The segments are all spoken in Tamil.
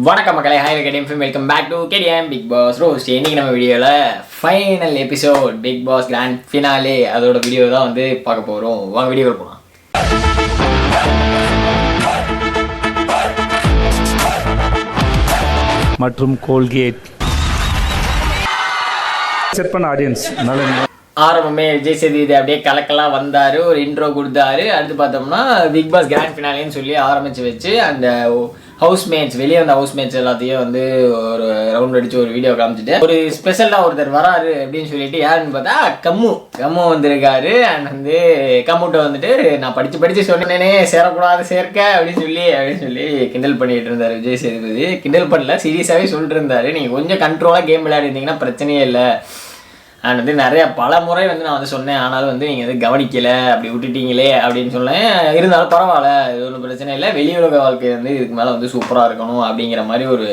வணக்கம் மக்களே, hi KTM, welcome back to KTM Bigg Boss roast. இன்னைக்கு நம்ம வீடியோவில் final episode Bigg Boss grand finale அதோட வீடியோ தான் வந்து பார்க்க போகிறோம். வாங்க வீடியோவில் போகலாம். மற்றும் கோல்கேட் செட் பண்ண ஆடியன்ஸ் ஆரம்பமே விஜய் சேதுபதி அப்படியே கலக்கெல்லாம் வந்தார், ஒரு இன்ட்ரோ கொடுத்தாரு. அடுத்து பார்த்தோம்னா பிக் பாஸ் கிராண்ட் ஃபினாலேன்னு சொல்லி ஆரம்பித்து வச்சு அந்த ஹவுஸ்மேட்ஸ் வெளியே வந்த ஹவுஸ்மேட்ஸ் எல்லாத்தையும் வந்து ஒரு ரவுண்ட் அடித்து ஒரு வீடியோ காமிச்சிட்டு ஒரு ஸ்பெஷலாக ஒருத்தர் வராரு அப்படின்னு சொல்லிட்டு யாருன்னு பார்த்தா கம்மு வந்திருக்காரு. அண்ட் வந்து கம்முட்ட வந்துட்டு நான் படித்து சொன்னேனே சேரக்கூடாது சேர்க்க அப்படின்னு சொல்லி கிண்டல் பண்ணிட்டு இருந்தார் விஜய் சேதுபதி. கிண்டல் பண்ணல, சீரியஸாகவே சொல்லிட்டு இருந்தாரு, நீங்கள் கொஞ்சம் கண்ட்ரோலாக கேம் விளையாடிருந்தீங்கன்னா பிரச்சனையே இல்லை. அண்ட் வந்து பல முறை வந்து நான் வந்து சொன்னேன், ஆனாலும் வந்து நீங்கள் வந்து கவனிக்கலை, அப்படி விட்டுட்டீங்களே அப்படின்னு சொன்னேன். இருந்தாலும் பரவாயில்ல, இது ஒன்றும் பிரச்சனை இல்லை, வெளியுலக வாழ்க்கை வந்து இதுக்கு மேலே வந்து சூப்பராக இருக்கணும் அப்படிங்கிற மாதிரி ஒரு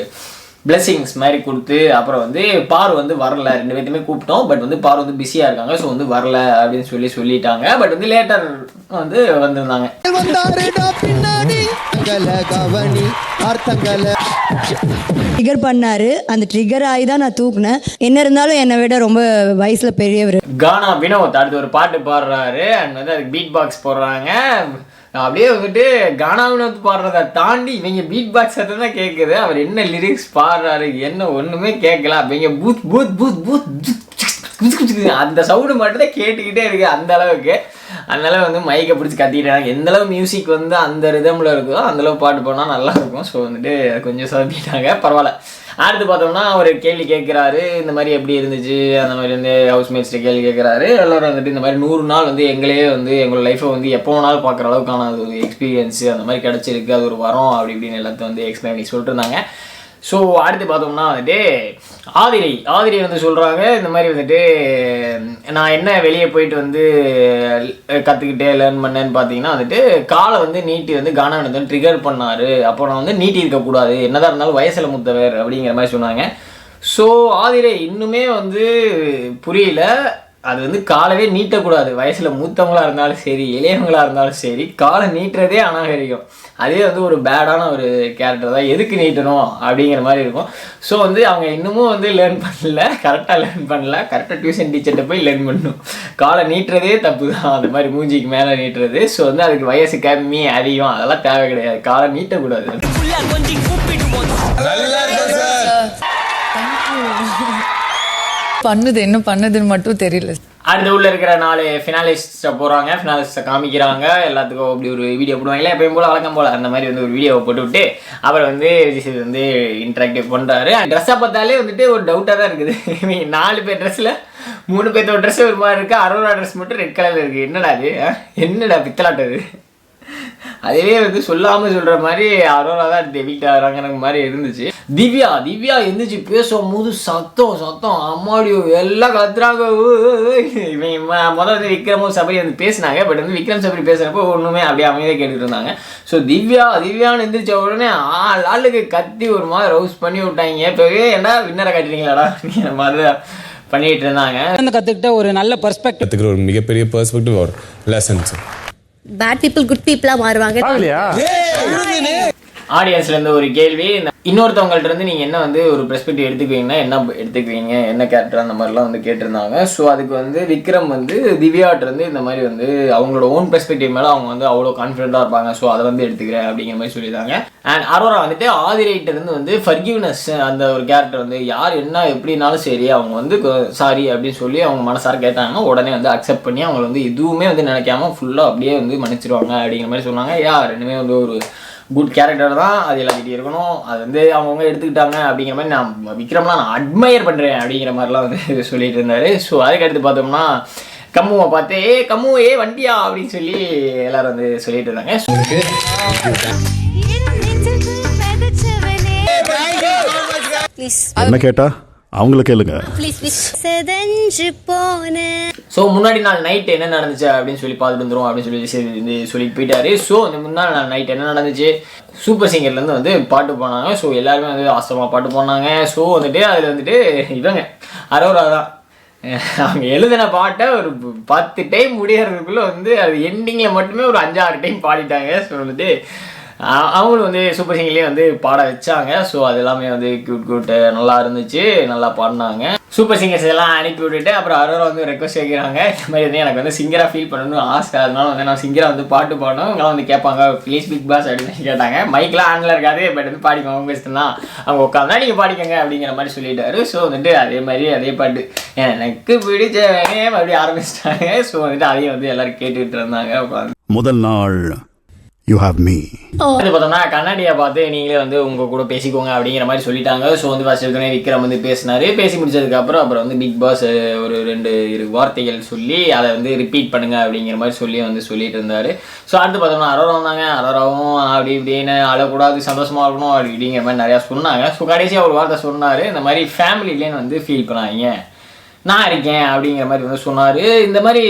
பிளெஸிங்ஸ் மாதிரி கொடுத்து, அப்புறம் வந்து பாரு வந்து வரல, ரெண்டு பேர்த்துமே கூப்பிட்டோம், பட் வந்து பாரு வந்து பிஸியாக இருக்காங்க, ஸோ வந்து வரல அப்படின்னு சொல்லிட்டாங்க. பட் வந்து லேட்டர் வந்து வந்திருந்தாங்க. ட்ரிகர் பண்ணாரு, அந்த ட்ரிகர் ஆகி தான் நான் தூக்குனேன். என்ன இருந்தாலும் என்னை விட ரொம்ப வயசுல பெரியவர். கானா வினோத் அடுத்து ஒரு பாட்டு பாடுறாரு, அண்ட் வந்து அதுக்கு பீட் பாக்ஸ் போடுறாங்க. அப்படியே வந்துட்டு கானா வினோத் பாடுறதை தாண்டி இவங்க பீட் பாக்ஸ் தான் கேட்குது. அவர் என்ன லிரிக்ஸ் பாடுறாரு என்ன ஒன்றுமே கேட்கல. அவங்க பூத் பூத் பூத் பூத் அந்த சவுண்டு மட்டும் தான் கேட்டுக்கிட்டே இருக்கு அந்த அளவுக்கு. அதனால வந்து மைக்கை பிடிச்சி கத்திக்கிட்டாங்க. எந்தளவு மியூசிக் வந்து அந்த ரிதமில் இருக்குதோ அந்தளவு பாட்டு போனால் நல்லா இருக்கும். ஸோ வந்துட்டு கொஞ்சம் சொதப்பிட்டாங்க, பரவாயில்ல. அடுத்து பார்த்தோம்னா ஒரு கேள்வி கேட்குறாரு, இந்த மாதிரி எப்படி இருந்துச்சு அந்த மாதிரி வந்து ஹவுஸ்மேட்ஸ்ட்டு கேள்வி கேட்குறாரு. எல்லோரும் வந்துட்டு இந்த மாதிரி 100 நாள் வந்து எங்களையே வந்து எங்களோட லைஃப்பை வந்து எப்போ வேணாலும் பார்க்குற அளவுக்கான அது ஒரு எக்ஸ்பீரியன்ஸு அந்த மாதிரி கிடச்சிருக்கு, அது ஒரு வரம் அப்படி இப்படின்னு எல்லாத்தையும் வந்து எக்ஸ்பிளைன் பண்ணி சொல்லிட்டு இருந்தாங்க. ஸோ அடுத்து பார்த்தோம்னா வந்துட்டு ஆதிரை வந்து சொல்கிறாங்க, இந்த மாதிரி வந்துட்டு நான் என்ன வெளியே போயிட்டு வந்து கற்றுக்கிட்டே லேர்ன் பண்ணேன்னு பார்த்தீங்கன்னா வந்துட்டு காலை வந்து நீட்டி வந்து கானாவினை வந்து ட்ரிகர் பண்ணார். அப்புறம் வந்து நீட்டி இருக்கக்கூடாது, என்னதான் இருந்தாலும் வயசில் மூத்தவர் அப்படிங்கிற மாதிரி சொன்னாங்க. ஸோ ஆதிரை இன்னுமே வந்து புரியல, அது வந்து காலவே நீட்டக்கூடாது, வயசில் மூத்தவங்களாக இருந்தாலும் சரி இளையவங்களாக இருந்தாலும் சரி காலை நீட்டுறதே அநாகரிகம். அதே வந்து ஒரு பேடான ஒரு கேரக்டர் தான், எதுக்கு நீட்டணும் அப்படிங்கிற மாதிரி இருக்கும். ஸோ வந்து அவங்க இன்னமும் வந்து கரெக்டாக லேர்ன் பண்ணல, கரெக்டாக டியூஷன் டீச்சர்கிட்ட போய் லேர்ன் பண்ணணும். காலை நீட்டுறதே தப்பு தான், அந்த மாதிரி மூஞ்சிக்கு மேலே நீட்டுறது. ஸோ வந்து அதுக்கு வயசு கம்மி அதிகம் அதெல்லாம் தேவை கிடையாது, காலை நீட்டக்கூடாது. என்ன பண்ணுதுன்னு மட்டும் தெரியல. அடுத்து உள்ள இருக்கிற 4 ஃபினாலிஸ்ட்டை போகிறாங்க, ஃபினாலிஸ்ட்டை காமிக்கிறாங்க. எல்லாத்துக்கும் அப்படி ஒரு வீடியோ போடுவாங்களே எப்பயும் போல் வழக்கம் போல் அந்த மாதிரி வந்து ஒரு வீடியோவை போட்டுவிட்டு அவர் வந்து வந்து இன்ட்ராக்டிவ் பண்ணுறாரு. ட்ரெஸ்ஸை பார்த்தாலே வந்துட்டு ஒரு டவுட்டாக தான் இருக்குது. 4 பேர் ட்ரெஸ்ஸில் 3 பேர்த்தோட ட்ரெஸ் ஒரு மாதிரி இருக்குது, அரோரா ட்ரெஸ் மட்டும் ரெட் கலரில் இருக்குது. என்னடா அது, என்னடா பித்தலாட்டது. அதுவே வந்து சொல்லாமல் சொல்கிற மாதிரி அரோரா தான் டெபிட் ஆகிறாங்க மாதிரி இருந்துச்சு. திவ்யா இருந்துச்சு பேசும்போது சத்தம் அம்மாடியோ எல்லாம் கத்துறாங்க. முதல்ல வந்து விக்ரமும் சபரி வந்து பேசினாங்க, பட் வந்து விக்ரம் சபரி பேசுகிறப்போ ஒன்றுமே அப்படியே அமைதியாக கேட்டுட்டு இருந்தாங்க. ஸோ திவ்யான்னு எந்திரிச்ச உடனே ஆளுக்கு கத்தி ஒரு மாதிரி ரவுஸ் பண்ணி விட்டாங்க. இப்போவே என்ன வின்னரை காட்டுறீங்களாடா அப்படிங்கிற மாதிரி தான் பண்ணிட்டு இருந்தாங்க. கற்றுக்கிட்ட ஒரு நல்ல பெர்ஸ்பெக்டிவ், கற்றுக்கிற ஒரு மிகப்பெரிய பெர்ஸ்பெக்டிவ் ஒரு லெசன்ஸ். பேட் பீப்புள் குட் பீப்புளா மாறுவாங்க. ஆடியன்ஸ்ல இருந்து ஒரு கேள்வி, இன்னொருத்தவங்கள்ட்ட இருந்து நீங்க என்ன வந்து ஒரு பெர்ஸ்பெக்டிவ் எடுத்துக்குவீங்கன்னா என்ன எடுத்துக்குவீங்க, என்ன கேரக்டர் அந்த மாதிரிலாம் வந்து கேட்டிருந்தாங்க. ஸோ அதுக்கு வந்து விக்ரம் வந்து திவ்யாட்ட இருந்து இந்த மாதிரி வந்து அவங்களோட ஓன் பெர்ஸ்பெக்டிவ் மேலே அவங்க வந்து அவ்வளோ கான்ஃபிடென்ட்டாக இருப்பாங்க, ஸோ அதை வந்து எடுத்துக்கிறேன் அப்படிங்கிற மாதிரி சொல்லியிருந்தாங்க. அண்ட் அரோரா வந்துட்டு ஆதிரைட்ட இருந்து வந்து ஃபர்கிவ்னஸ் அந்த ஒரு கேரக்டர் வந்து யார் என்ன எப்படினாலும் சரி அவங்க வந்து சாரி அப்படின்னு சொல்லி அவங்க மனசார கேட்டாங்கன்னா உடனே வந்து அக்செப்ட் பண்ணி அவங்க வந்து எதுவுமே வந்து நினைக்காம ஃபுல்லாக அப்படியே வந்து மன்னிச்சிருவாங்க அப்படிங்கிற மாதிரி சொன்னாங்க. ரெண்டுமே வந்து ஒரு குட் கேரக்டர் தான், அது எல்லாத்திட்டையும் இருக்கணும், அது வந்து அவங்கவுங்க எடுத்துக்கிட்டாங்க அப்படிங்கிற மாதிரி நான் விக்ரம்லாம் நான் அட்மையர் பண்ணுறேன் அப்படிங்கிற மாதிரிலாம் வந்து சொல்லிட்டு இருந்தார். ஸோ அதுக்கு அடுத்து பார்த்தோம்னா கம்முவை பார்த்து கம்முவே வண்டியா அப்படின்னு சொல்லி எல்லாரும் வந்து சொல்லிட்டு இருந்தாங்க. என்ன கேட்டா அவங்கள கேளுங்க. ஸோ முன்னாடி நாள் நைட் என்ன நடந்துச்சு அப்படின்னு சொல்லி பார்த்துட்டு வந்துடும் அப்படின்னு சொல்லிட்டு போயிட்டாரு. ஸோ இந்த முன்னாடி நாள் நைட் என்ன நடந்துச்சு, சூப்பர் சிங்கர்லேருந்து வந்து பாட்டு போனாங்க. ஸோ எல்லாருமே வந்து ஆசமாக பாட்டு போனாங்க. ஸோ வந்துட்டு அதில் வந்துட்டு இவங்க அரோரா தான் அவங்க எழுதின பாட்டை ஒரு 10 டைம் முடியறதுக்குள்ளே வந்து அது எண்டிங்கில் மட்டுமே ஒரு 5-6 டைம் பாடிட்டாங்க. ஸோ வந்துட்டு அவங்களும் வந்து சூப்பர் சிங்கர்லேயே வந்து பாட வச்சாங்க. ஸோ அது எல்லாமே வந்து கியூட் நல்லா இருந்துச்சு, நல்லா பாடினாங்க. சூப்பர் சிங்கர்ஸ் எல்லாம் அனுப்பி விட்டுட்டு அப்புறம் அரோரா வந்து ரெக்வஸ்ட் வைக்கிறாங்க, இந்த மாதிரி வந்து எனக்கு வந்து சிங்கராக ஃபீல் பண்ணணும்னு ஆசை, அதனால வந்து நான் சிங்கராக வந்து பாட்டு பாடணும். இவங்களாம் வந்து கேட்பாங்க ப்ளீஸ் பிக் பாஸ் அப்படின்னு கேட்டாங்க. மைக்கெலாம் ஆனில் இருக்காது, பட் வந்து பாடிக்கோங்க உங்கள் இஷ்டம் தான், அவங்க உட்காந்தா நீங்கள் பாடிக்கோங்க அப்படிங்கிற மாதிரி சொல்லிட்டாரு. ஸோ வந்துட்டு அதே பாட்டு எனக்கு பிடிச்சவனே மறுபடியும் ஆரம்பிச்சிட்டாங்க. ஸோ வந்துட்டு அதையும் வந்து எல்லோரும் கேட்டுக்கிட்டு இருந்தாங்க உட்காந்து. முதல் நாள் யூ ஹாவ் மீ அது பார்த்தோம்னா கண்ணாடியை பார்த்து நீங்களே வந்து உங்கள் கூட பேசிக்கோங்க அப்படிங்கிற மாதிரி சொல்லிட்டாங்க. ஸோ வந்து ஃபர்ஸ்ட் எடுத்தோடனே விக்ரம் வந்து பேசினார். பேசி முடிச்சதுக்கப்புறம் அப்புறம் வந்து பிக் பாஸ் ஒரு 2 வார்த்தைகள் சொல்லி அதை வந்து ரிப்பீட் பண்ணுங்க அப்படிங்கிற மாதிரி சொல்லிட்டு இருந்தார். ஸோ அடுத்து பார்த்தோம்னா அரோரா வந்தாங்க. அரோராவும் அப்படி இப்படின்னு அழக்கூடாது, சந்தோஷமாக இருக்கணும் அப்படிங்கிற மாதிரி நிறையா சொன்னாங்க. ஸோ கடைசியாக ஒரு வார்த்தை சொன்னார், இந்த மாதிரி ஃபேமிலிலேன்னு வந்து ஃபீல் பண்ணாதீங்க, நான் இருக்கேன் அப்படிங்கிற மாதிரி வந்து சொன்னார். இந்த மாதிரி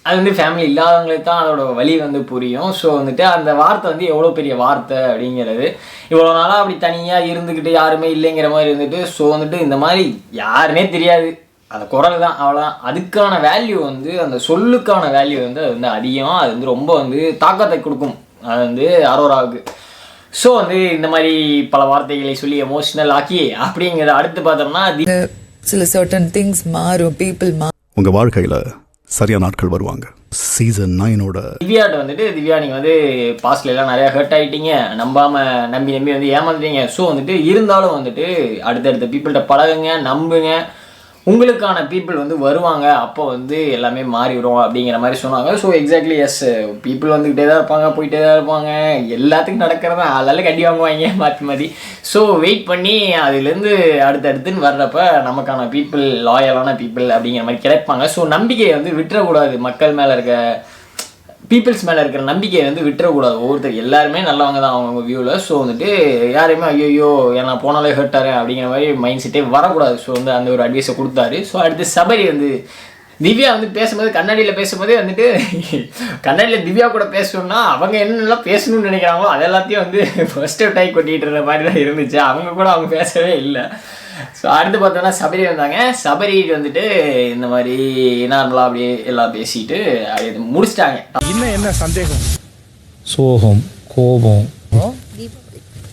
அது வந்து ஃபேமிலி இல்லாதவங்களுக்கு தான் அதோட வலி வந்து புரியும். ஸோ வந்துட்டு அந்த வார்த்தை வந்து எவ்வளோ பெரிய வார்த்தை அப்படிங்கிறது, இவ்வளோ நாளாக அப்படி தனியாக இருந்துக்கிட்டு யாருமே இல்லைங்கிற மாதிரி இருந்துட்டு, ஸோ வந்துட்டு இந்த மாதிரி யாருன்னே தெரியாது, அந்த குரல் தான் அவ்வளோதான், அதுக்கான வேல்யூ வந்து அந்த சொல்லுக்கான வேல்யூ வந்து அது வந்து அதிகம், அது வந்து ரொம்ப வந்து தாக்கத்தை கொடுக்கும் அது வந்து அரோராவுக்கு. ஸோ வந்து இந்த மாதிரி பல வார்த்தைகளை சொல்லி எமோஷ்னல் ஆக்கி அப்படிங்கிறத அடுத்து பார்த்தோம்னா சில சர்டன் திங்ஸ் மாறும், பீப்புள் உங்க வாழ்க்கையில சரியான நாட்கள் வருவாங்க. சீசன் 9 திவ்யாட்ட வந்துட்டு, திவ்யா நீங்கள் வந்து பாஸ்ட்ல எல்லாம் நிறையா ஹர்ட் ஆகிட்டீங்க, நம்பி வந்து ஏமாந்துட்டீங்க. ஸோ வந்துட்டு இருந்தாலும் வந்துட்டு அடுத்தடுத்த பீப்புள்கிட்ட பழகுங்க, நம்புங்க, உங்களுக்கான பீப்புள் வந்து வருவாங்க, அப்போ வந்து எல்லாமே மாறிவிடும் அப்படிங்கிற மாதிரி சொன்னாங்க. ஸோ எக்ஸாக்ட்லி எஸ், பீப்புள் வந்துக்கிட்டே தான் இருப்பாங்க, போயிட்டே தான் இருப்பாங்க, எல்லாத்துக்கும் நடக்கிறதா அதெல்லாம் கட்டி வாங்குவாங்க மாற்றி. ஸோ வெயிட் பண்ணி அதுலேருந்து அடுத்தடுத்துன்னு வர்றப்ப நமக்கான பீப்புள், லாயலான பீப்புள் அப்படிங்கிற மாதிரி கிடைப்பாங்க. ஸோ நம்பிக்கையை வந்து விட்டுறக்கூடாது, மக்கள் மேலே இருக்க பீப்புள்ஸ் மேலே இருக்கிற நம்பிக்கையை வந்து விட்டுறக்கூடாது. ஒவ்வொருத்தர் எல்லாருமே நல்லவங்க தான் அவங்க வியூவில். ஸோ வந்துட்டு யாரையுமே ஐயோ ஏன்னா போனாலே ஹர்ட்டாரு அப்படிங்கிற மாதிரி மைண்ட் செட்டே வரக்கூடாது. ஸோ வந்து அந்த ஒரு அட்வைஸை கொடுத்தாரு. ஸோ அடுத்து சபரி வந்து திவ்யா வந்து பேசும்போது, கண்ணாடியில் பேசும்போதே வந்துட்டு கண்ணாடியில் திவ்யா கூட பேசணும்னா அவங்க என்னெல்லாம் பேசணும்னு நினைக்கிறாங்களோ அது எல்லாத்தையும் வந்து ஃபர்ஸ்ட் டைம் கொட்டிகிட்டு இருந்த மாதிரி தான் இருந்துச்சு. அவங்க கூட அவங்க பேசவே இல்லை. ஸோ அடுத்து பார்த்தோன்னா சபரி வந்தாங்க. சபரி வந்துட்டு இந்த மாதிரி நார்மலாக அப்படியே எல்லாம் பேசிட்டு அப்படியே முடிச்சிட்டாங்க. இன்னும் என்ன சந்தேகம்? சோகம், கோபம்,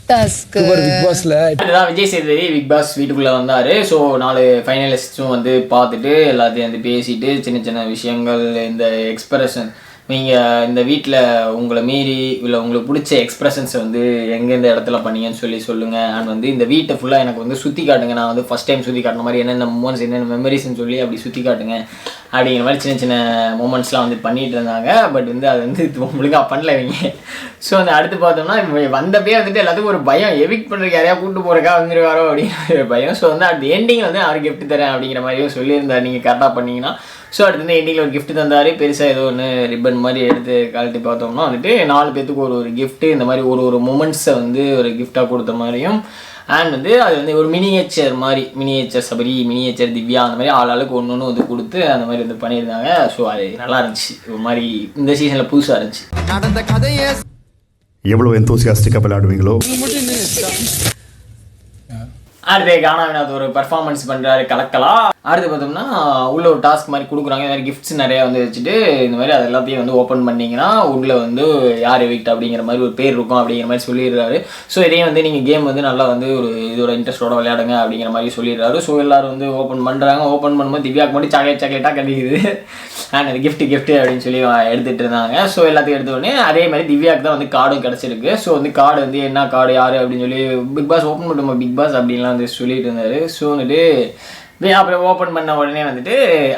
டாஸ்க் பிக் பாஸ்ல அதுதான் விஜய் சேதுபதி பிக் பாஸ் வீட்டுக்குள்ளே வந்தார். ஸோ 4 ஃபைனலிஸ்ட்டும் வந்து பார்த்துட்டு எல்லாத்தையும் வந்து பேசிட்டு சின்ன சின்ன விஷயங்கள், இந்த எக்ஸ்பிரஷன், நீங்கள் இந்த வீட்டில் உங்களை மீறி இல்லை உங்களுக்கு பிடிச்ச எக்ஸ்பிரஷன்ஸை வந்து எங்கெந்த இடத்துல பண்ணீங்கன்னு சொல்லுங்கள். அண்ட் வந்து இந்த வீட்டை ஃபுல்லாக எனக்கு வந்து சுற்றி காட்டுங்க, நான் வந்து ஃபஸ்ட் டைம் சுற்றி காட்டின மாதிரி என்னென்ன மூமெண்ட்ஸ், என்னென்ன மெமரிஸ்ன்னு சொல்லி அப்படி சுற்றி காட்டுங்க அப்படிங்கிற மாதிரி சின்ன சின்ன மூமெண்ட்ஸ்லாம் வந்து பண்ணிகிட்டு இருந்தாங்க. பட் வந்து அது வந்து ஒழுங்காக பண்ணல இவங்க. ஸோ அந்த அடுத்து பார்த்தோம்னா வந்தப்பே வந்துட்டு எல்லாத்துக்கும் ஒரு பயம், எவிக்ட் பண்ணுறதுக்கு யாரையா கூப்பிட்டு போகிறக்கா வந்துருவாரோ அப்படிங்கிற பயம். ஸோ வந்து அடுத்த எண்டிங் வந்து அவர் கிஃப்ட் தரேன் அப்படிங்கிற மாதிரியும் சொல்லியிருந்தார், நீங்கள் கரெக்டாக பண்ணிங்கன்னா. ஸோ அடுத்து வந்து எண்டிங்கில் ஒரு கிஃப்ட் தந்தார், பெருசாக ஏதோ ஒன்று ரிப்பன் மாதிரி எடுத்து கழட்டி பார்த்தோம்னா வந்துட்டு 4 பேத்துக்கு ஒரு கிஃப்ட்டு, இந்த மாதிரி ஒரு மூமெண்ட்ஸை வந்து ஒரு கிஃப்டாக கொடுத்த மாதிரியும். அண்ட் வந்து அது வந்து ஒரு மினியேச்சர் மாதிரி, மினியேச்சர் சபரி, மினியேச்சர் திவ்யா, அந்த மாதிரி ஆளாளுக்கு ஒன்று வந்து கொடுத்து அந்த மாதிரி வந்து பண்ணியிருந்தாங்க. ஸோ அது நல்லா இருந்துச்சு, ஒரு மாதிரி இந்த சீசனில் புதுசாக இருந்துச்சு. நடந்த கதையை எவ்வளவு எந்தோசியாஸ்டிக்காக விளையாடுவீங்களோ. அடுத்து கானா வினோத் ஒரு பர்ஃபார்மன்ஸ் பண்ணுறாரு கலக்கலாம். அடுத்து பார்த்தோம்னா உள்ள ஒரு டாஸ்க் மாதிரி கொடுக்குறாங்க, இந்த மாதிரி கிஃப்ட்ஸ் நிறையா வந்து வச்சுட்டு இந்த மாதிரி அது எல்லாத்தையும் வந்து ஓப்பன் பண்ணிங்கன்னா உள்ளே வந்து யார் எவிக்ட் அப்படிங்கிற மாதிரி ஒரு பேர் இருக்கும் அப்படிங்கிற மாதிரி சொல்லிடுறாரு. ஸோ இதையும் வந்து நீங்கள் கேம் வந்து நல்லா வந்து ஒரு இதோட இன்ட்ரெஸ்ட்டோட விளையாடுங்க அப்படிங்கிற மாதிரி சொல்லிடுறாரு. ஸோ எல்லோரும் வந்து ஓப்பன் பண்ணுறாங்க. ஓப்பன் பண்ணும்போது திவ்யாவுக்கு மட்டும் சாக்லேட்டாக கிடைக்குது. அண்ட் அது கிஃப்ட் அப்படின்னு சொல்லி எடுத்துகிட்டு இருந்தாங்க. ஸோ எல்லாத்தையும் எடுத்தோடனே அதே மாதிரி திவ்யாவுக்கு தான் வந்து கார்டும் கிடச்சிருக்கு. ஸோ வந்து கார்டு வந்து என்ன கார்டு யார் அப்படின்னு சொல்லி பிக் பாஸ் ஓப்பன் பண்ணுமா பிக் பாஸ் அப்படின்லாம் வந்து சொல்லிட்டு இருந்தார். ஸோ வந்துட்டு அப்புறம் ஓப்பன் பண்ண உடனே வந்துட்டு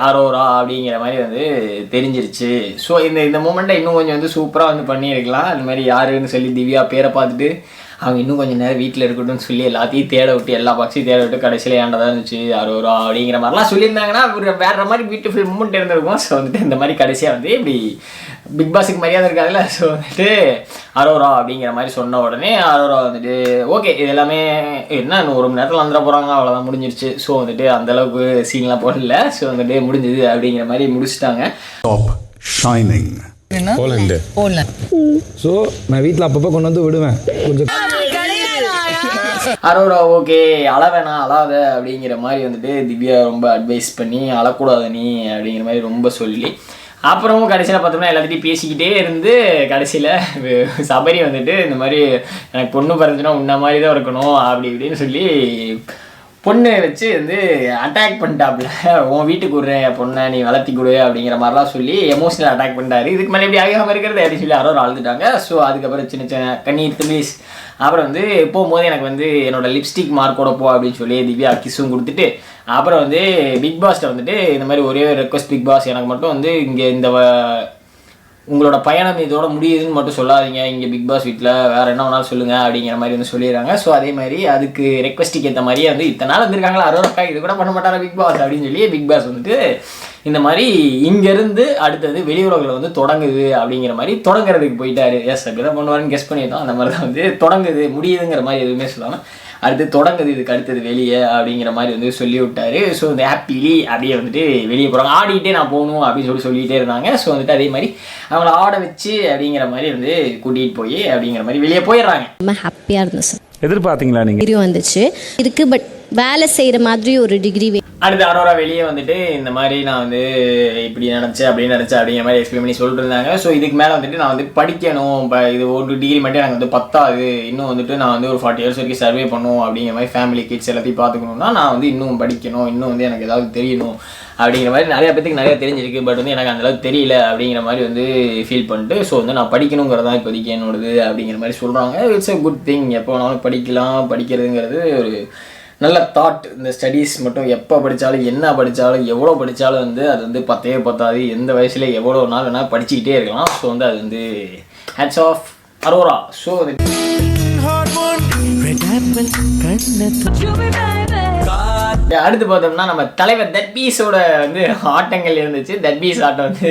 அரோரா அப்படிங்கிற மாதிரி வந்து தெரிஞ்சிருச்சு. ஸோ இந்த மூமெண்ட்டை இன்னும் கொஞ்சம் வந்து சூப்பராக வந்து பண்ணியிருக்கலாம். அது மாதிரி யாருன்னு சொல்லி திவ்யா பேரை பார்த்துட்டு அவங்க இன்னும் கொஞ்சம் நேரம் வீட்டில் இருக்கட்டும்னு சொல்லி எல்லாத்தையும் தேட விட்டு, எல்லா பாக்ஸையும் தேட விட்டு கடைசியில் ஏண்டதான் இருந்துச்சு அரோரா அப்படிங்கிற மாதிரிலாம் சொல்லியிருந்தாங்கன்னா ஒரு வேறு மாதிரி பியூட்டிஃபுல் மூமெண்ட் இருந்திருக்கும். ஸோ வந்துட்டு இந்த மாதிரி கடைசியாக வந்து இப்படி பிக் பாஸுக்கு மரியாதை இருக்காதுல்ல. ஸோ வந்துட்டு அரோரா அப்படிங்கிற மாதிரி சொன்ன உடனே அரோரா வந்துட்டு ஓகே இது எல்லாமே என்ன இன்னும் 1 மணி நேரத்தில் வந்துட போகிறாங்க, அவ்வளோதான் முடிஞ்சிருச்சு. ஸோ வந்துட்டு அந்தளவுக்கு சீன்லாம் போடல. ஸோ வந்துட்டு முடிஞ்சது அப்படிங்கிற மாதிரி முடிச்சுட்டாங்க. Top shining Poland. ஸோ நான் வீட்டில் அப்பப்போ கொண்டு வந்து விடுவேன் கொஞ்சம். அரோரா ஓகே அழவேணா அழாத அப்படிங்கிற மாதிரி வந்துட்டு திவ்யா ரொம்ப அட்வைஸ் பண்ணி அழக்கூடாது நீ அப்படிங்கிற மாதிரி ரொம்ப சொல்லி அப்புறமும் கடைசியில் பார்த்தோம்னா எல்லாத்தையும் பேசிக்கிட்டே இருந்து கடைசியில் சபரி வந்துட்டு இந்த மாதிரி எனக்கு பொண்ணு பிறந்துச்சுன்னா உன்ன மாதிரி தான் இருக்கணும் அப்படி இப்படின்னு சொல்லி பொண்ணை வச்சு வந்து அட்டாக் பண்ணிட்டாப்புல. உன் வீட்டுக்கு விட்றேன் பொண்ணை நீ வளர்த்தி கொடு அப்படிங்கிற மாதிரிலாம் சொல்லி எமோஷனல் அட்டாக் பண்ணிட்டாரு. இதுக்கு மேலே எப்படி ஆகாமல் இருக்கிறது அப்படின்னு சொல்லி யாரோ அழுதுட்டாங்க. ஸோ அதுக்கப்புறம் சின்ன சின்ன கண்ணீர் ப்ளீஸ். அப்புறம் வந்து போகும்போது எனக்கு வந்து என்னோடய லிப்ஸ்டிக் மார்க்கோட போ அப்படின்னு சொல்லி திவ்யா கிஸும் கொடுத்துட்டு அப்புறம் வந்து பிக் பாஸ்ட்டை வந்துட்டு இந்த மாதிரி ஒரே ஒரு ரெக்வஸ்ட், பிக் பாஸ் எனக்கு மட்டும் வந்து இங்கே இந்த உங்களோட பயணம் இதோட முடியுதுன்னு மட்டும் சொல்லாதீங்க, இங்கே பிக் பாஸ் வீட்டில் வேறு என்ன வேணாலும் சொல்லுங்கள் அப்படிங்கிற மாதிரி வந்து சொல்லிடுறாங்க. ஸோ அதே மாதிரி அதுக்கு ரெக்வஸ்ட்டுக்கு ஏற்ற மாதிரியே வந்து இத்தனை நாள் வந்திருக்காங்களா அரோரக்கா இது கூட பண்ண மாட்டாரா பிக் பாஸ் அப்படின்னு சொல்லி பிக் பாஸ் வந்துட்டு இந்த மாதிரி இங்கேருந்து அடுத்தது வெளியுறவுகளை வந்து தொடங்குது அப்படிங்கிற மாதிரி தொடங்குறதுக்கு போயிட்டாரு. எஸ் அப்படி தான் பண்ணுவாருன்னு கெஸ் பண்ணிட்டோம். அந்த மாதிரி தான் வந்து தொடங்குது முடியுதுங்கிற மாதிரி எதுவுமே சொல்லாமல் அடுத்து தொடங்குது இதுக்கு அடுத்தது வெளியே அப்படிங்கிற மாதிரி வந்து சொல்லி விட்டாரு. ஸோ இந்த ஹாப்பிலி அப்படியே வந்துட்டு வெளியே போகிறாங்க. ஆடிக்கிட்டே நான் போகணும் அப்படின்னு சொல்லிகிட்டே இருந்தாங்க. ஸோ வந்துட்டு அதே மாதிரி அவங்கள ஆட வச்சு அப்படிங்கிற மாதிரி வந்து கூட்டிகிட்டு போய் அப்படிங்கிற மாதிரி வெளியே போயிடுறாங்க. ரொம்ப ஹாப்பியாக இருந்தேன் சார். எதிர்பார்த்தீங்களா நீங்கள்? டிகிரி வந்துச்சு இருக்கு, பட் வேலை செய்கிற மாதிரி ஒரு டிகிரி. அடுத்து அரோரா வெளியே வந்துட்டு இந்த மாதிரி நான் வந்து இப்படி நினச்சேன் அப்படிங்கிற மாதிரி எக்ஸ்பிளைன் பண்ணி சொல்லிட்டு இருந்தாங்க. ஸோ இதுக்கு மேலே வந்துட்டு நான் வந்து படிக்கணும், இது ஒரு டிகிரி மட்டும் எனக்கு வந்து பத்தாது, இன்னும் வந்துட்டு நான் வந்து ஒரு 40 years வரைக்கும் சர்வே பண்ணணும் அப்படிங்கிற மாதிரி ஃபேமிலி கிட்ஸ் எல்லாத்தையும் பார்த்துக்கணும்னா நான் வந்து இன்னும் படிக்கணும், இன்னும் வந்து எனக்கு ஏதாவது தெரியணும் அப்படிங்கிற மாதிரி நிறைய பேருக்கு நிறைய தெரிஞ்சிருக்கு. பட் வந்து எனக்கு அந்தளவுக்கு தெரியல அப்படிங்கிற மாதிரி வந்து ஃபீல் பண்ணிட்டு ஸோ வந்து நான் படிக்கணுங்கிறதான் இப்போதைக்கு என்னோடது அப்படிங்கிற மாதிரி சொல்கிறாங்க. It's a good thing. எப்போ வேணாலும் படிக்கலாம். படிக்கிறதுங்கிறது ஒரு நல்ல தாட். இந்த ஸ்டடீஸ் மட்டும் எப்போ படித்தாலும் என்ன படித்தாலும் எவ்வளோ படித்தாலும் வந்து அது வந்து பத்தாது. எந்த வயசுல எவ்வளோ நாள் வேணால் படிச்சுக்கிட்டே இருக்கலாம். ஸோ வந்து அது வந்து ஹேட்ஸ் ஆஃப் அரோரா. ஸோ அடுத்து பார்த்தோம்னா நம்ம தலைவர் தட்பீஸோட வந்து ஆட்டங்கள் இருந்துச்சு. தட்பீஸ் ஆட்டம் வந்து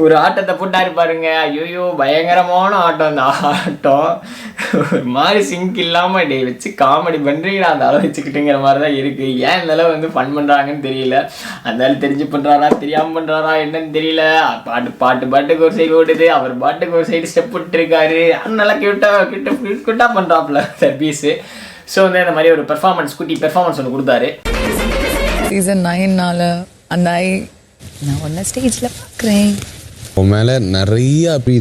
ஒரு ஆட்டத்தை போட்டாரு பாருங்க. ஐயோ பயங்கரமான ஆட்டம். அந்த ஆட்டம் ஒரு மாதிரி சிங்க் இல்லாமல் டே வச்சு காமெடி பண்ணுறீங்களா அந்த அளவு வச்சுக்கிட்டுங்கிற மாதிரி தான் இருக்குது. ஏன் இந்த அளவு வந்து ஃபன் பண்ணுறாங்கன்னு தெரியல. அந்த அளவு தெரிஞ்சு பண்ணுறாரா தெரியாமல் பண்ணுறாரா என்னன்னு தெரியல. பாட்டுக்கு ஒரு சைடு ஓடுது, அவர் பாட்டுக்கு ஒரு சைடு ஸ்டெப் விட்டுருக்காரு. நல்லா கியூட்டாக பண்ணுறாப்புல தட்பீஸு. ஸோ வந்து இந்த மாதிரி ஒரு குட்டி பெர்ஃபார்மன்ஸ் ஒன்று கொடுத்தாரு. சீசன் 9னால அந்த நான் ஒன்ன ஸ்டேஜில் பார்க்குறேன். உன் மேலே நிறைய அப்படி